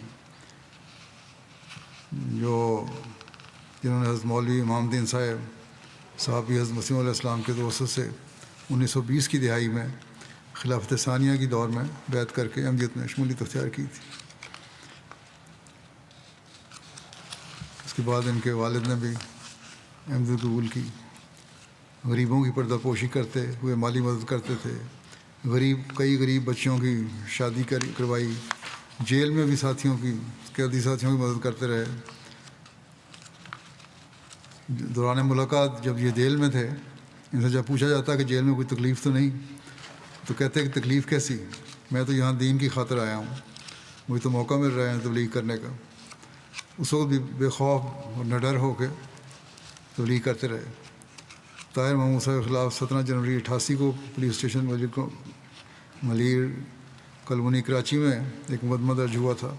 جنہوں نے حضرت مولوی امام الدین صاحب بھی حضرت مسیح علیہ السلام کے توسط سے 1920 کی دہائی میں خلافت ثانیہ کی دور میں بیعت کر کے احمدیت میں شمولیت اختیار کی تھی۔ اس کے بعد ان کے والد نے بھی احمدیت قبول کی۔ غریبوں کی پردہ پوشی کرتے ہوئے مالی مدد کرتے تھے، کئی غریب بچوں کی شادی کروائی، جیل میں بھی قیدی ساتھیوں کی مدد کرتے رہے۔ دوران ملاقات جب یہ جیل میں تھے، ان سے جب پوچھا جاتا کہ جیل میں کوئی تکلیف تو نہیں، تو کہتے کہ تکلیف کیسی، میں تو یہاں دین کی خاطر آیا ہوں، مجھے تو موقع مل رہا ہے تبلیغ کرنے کا۔ اس وقت بھی بے خوف اور نڈر ہو کے تبلیغ کرتے رہے۔ طاہر محمود صاحب کے خلاف 17 جنوری 88 کو police station Malir colony Karachi میں ایک مقدمہ درج ہوا تھا،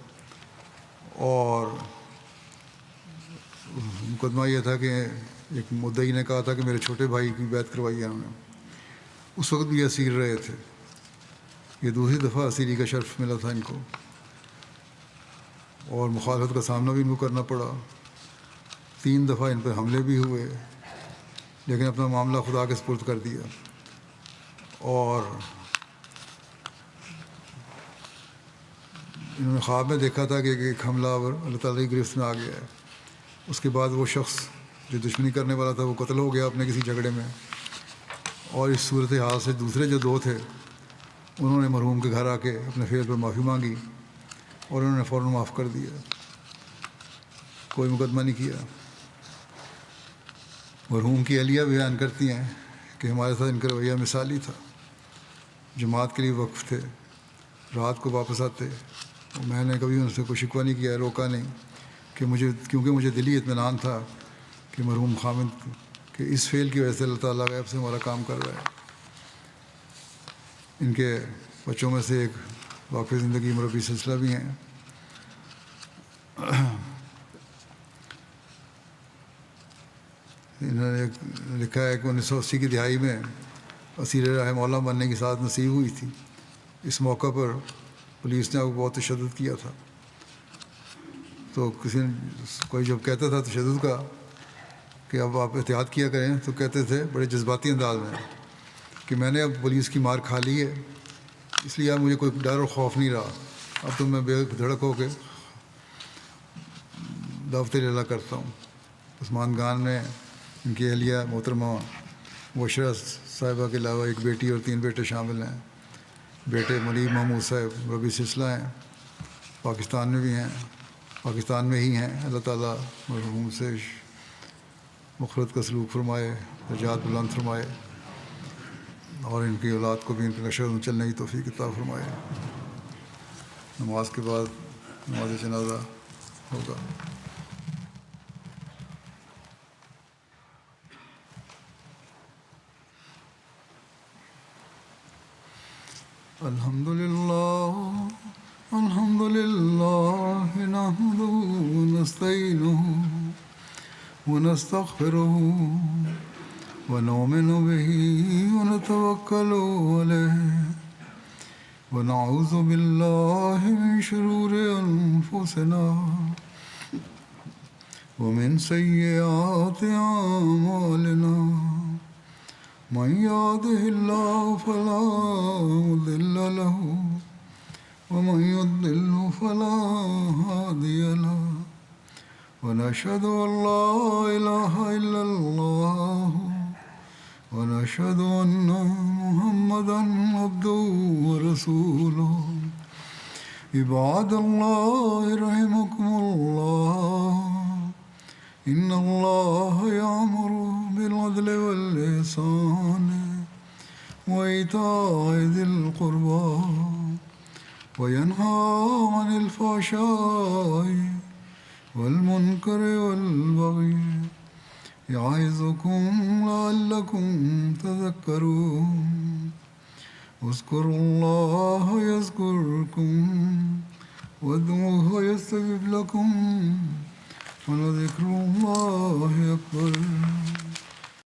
اور مقدمہ یہ تھا کہ ایک مدعی نے کہا تھا کہ میرے چھوٹے بھائی کی بیعت کروائی ہے انہوں نے۔ اس وقت بھی اسیر رہے تھے، یہ دوسری دفعہ اسیری کا شرف ملا تھا ان کو، اور مخالفت کا سامنا بھی ان کو کرنا پڑا۔ 3 دفعہ ان پر حملے بھی ہوئے، لیکن اپنا معاملہ خدا کے سپرد کر دیا، اور انہوں نے خواب میں دیکھا تھا کہ ایک حملہ آور اللہ تعالیٰ کی گرفت میں آ گیا ہے۔ اس کے بعد وہ شخص جو دشمنی کرنے والا تھا وہ قتل ہو گیا اپنے کسی جھگڑے میں، اور اس صورت حال سے دوسرے جو 2 تھے انہوں نے مرحوم کے گھر آ کے اپنے فعل پر معافی مانگی، اور انہوں نے فوراً معاف کر دیا، کوئی مقدمہ نہیں کیا۔ مرحوم کی اہلیہ بیان کرتی ہیں کہ ہمارے ساتھ ان کا رویہ مثالی تھا، جماعت کے لیے وقف تھے، رات کو واپس آتے، اور میں نے کبھی ان سے کوئی شکوہ نہیں کیا، روکا نہیں، کیونکہ مجھے دلی اطمینان تھا کہ مرحوم خامد کہ اس فعل کی وجہ سے اللہ تعالیٰ غیب سے ہمارا کام کر رہا ہے۔ ان کے بچوں میں سے ایک واقف زندگی مربی سلسلہ بھی ہیں۔ انہوں نے لکھا ہے کہ 1980 کی دہائی میں اسیر راہ مولا بننے کی سعادت نصیب ہوئی تھی۔ اس موقع پر پولیس نے بہت تشدد کیا تھا، تو کوئی جب کہتا تھا تشدد کا کہ اب آپ احتیاط کیا کریں، تو کہتے تھے بڑے جذباتی انداز میں کہ میں نے اب پولیس کی مار کھا لی ہے، اس لیے اب مجھے کوئی ڈر اور خوف نہیں رہا، اب تو میں بے دھڑک ہو کے دعوت اللہ کرتا ہوں۔ عثمان خان نے، ان کی اہلیہ محترمہ بشرا صاحبہ کے علاوہ ایک بیٹی اور 3 بیٹے شامل ہیں۔ بیٹے منیب محمود صاحب ربی سلسلہ ہیں، پاکستان میں بھی ہیں، پاکستان میں ہی ہیں۔ اللہ تعالیٰ مرحوم سے مغفرت کا سلوک فرمائے، درجات بلند فرمائے، اور ان کی اولاد کو بھی ان کے نقشہ میں چلنے کی توفیق عطا فرمائے۔ نماز کے بعد نماز جنازہ ہوگا۔ الحمد للہ نحمده ونستعینه ونستغفره ونؤمن به ونتوکل علیہ ونعوذ باللہ من شرور انفسنا ومن سیئات اعمالنا من يهده الله فلا مضل له ومن يضلل فلا هادي له ونشهد أن لا إله إلا الله ونشهد أن محمدا عبده ورسوله عباد الله رحمكم الله إن الله يأمر بالعدل والإحسان وإيتاء ذي القربى وينهى عن الفحشاء والمنكر والبغي يعظكم لعلكم تذكرون اذكروا الله يذكركم وادعوه يستجب لكم ولذكر الله أكبر۔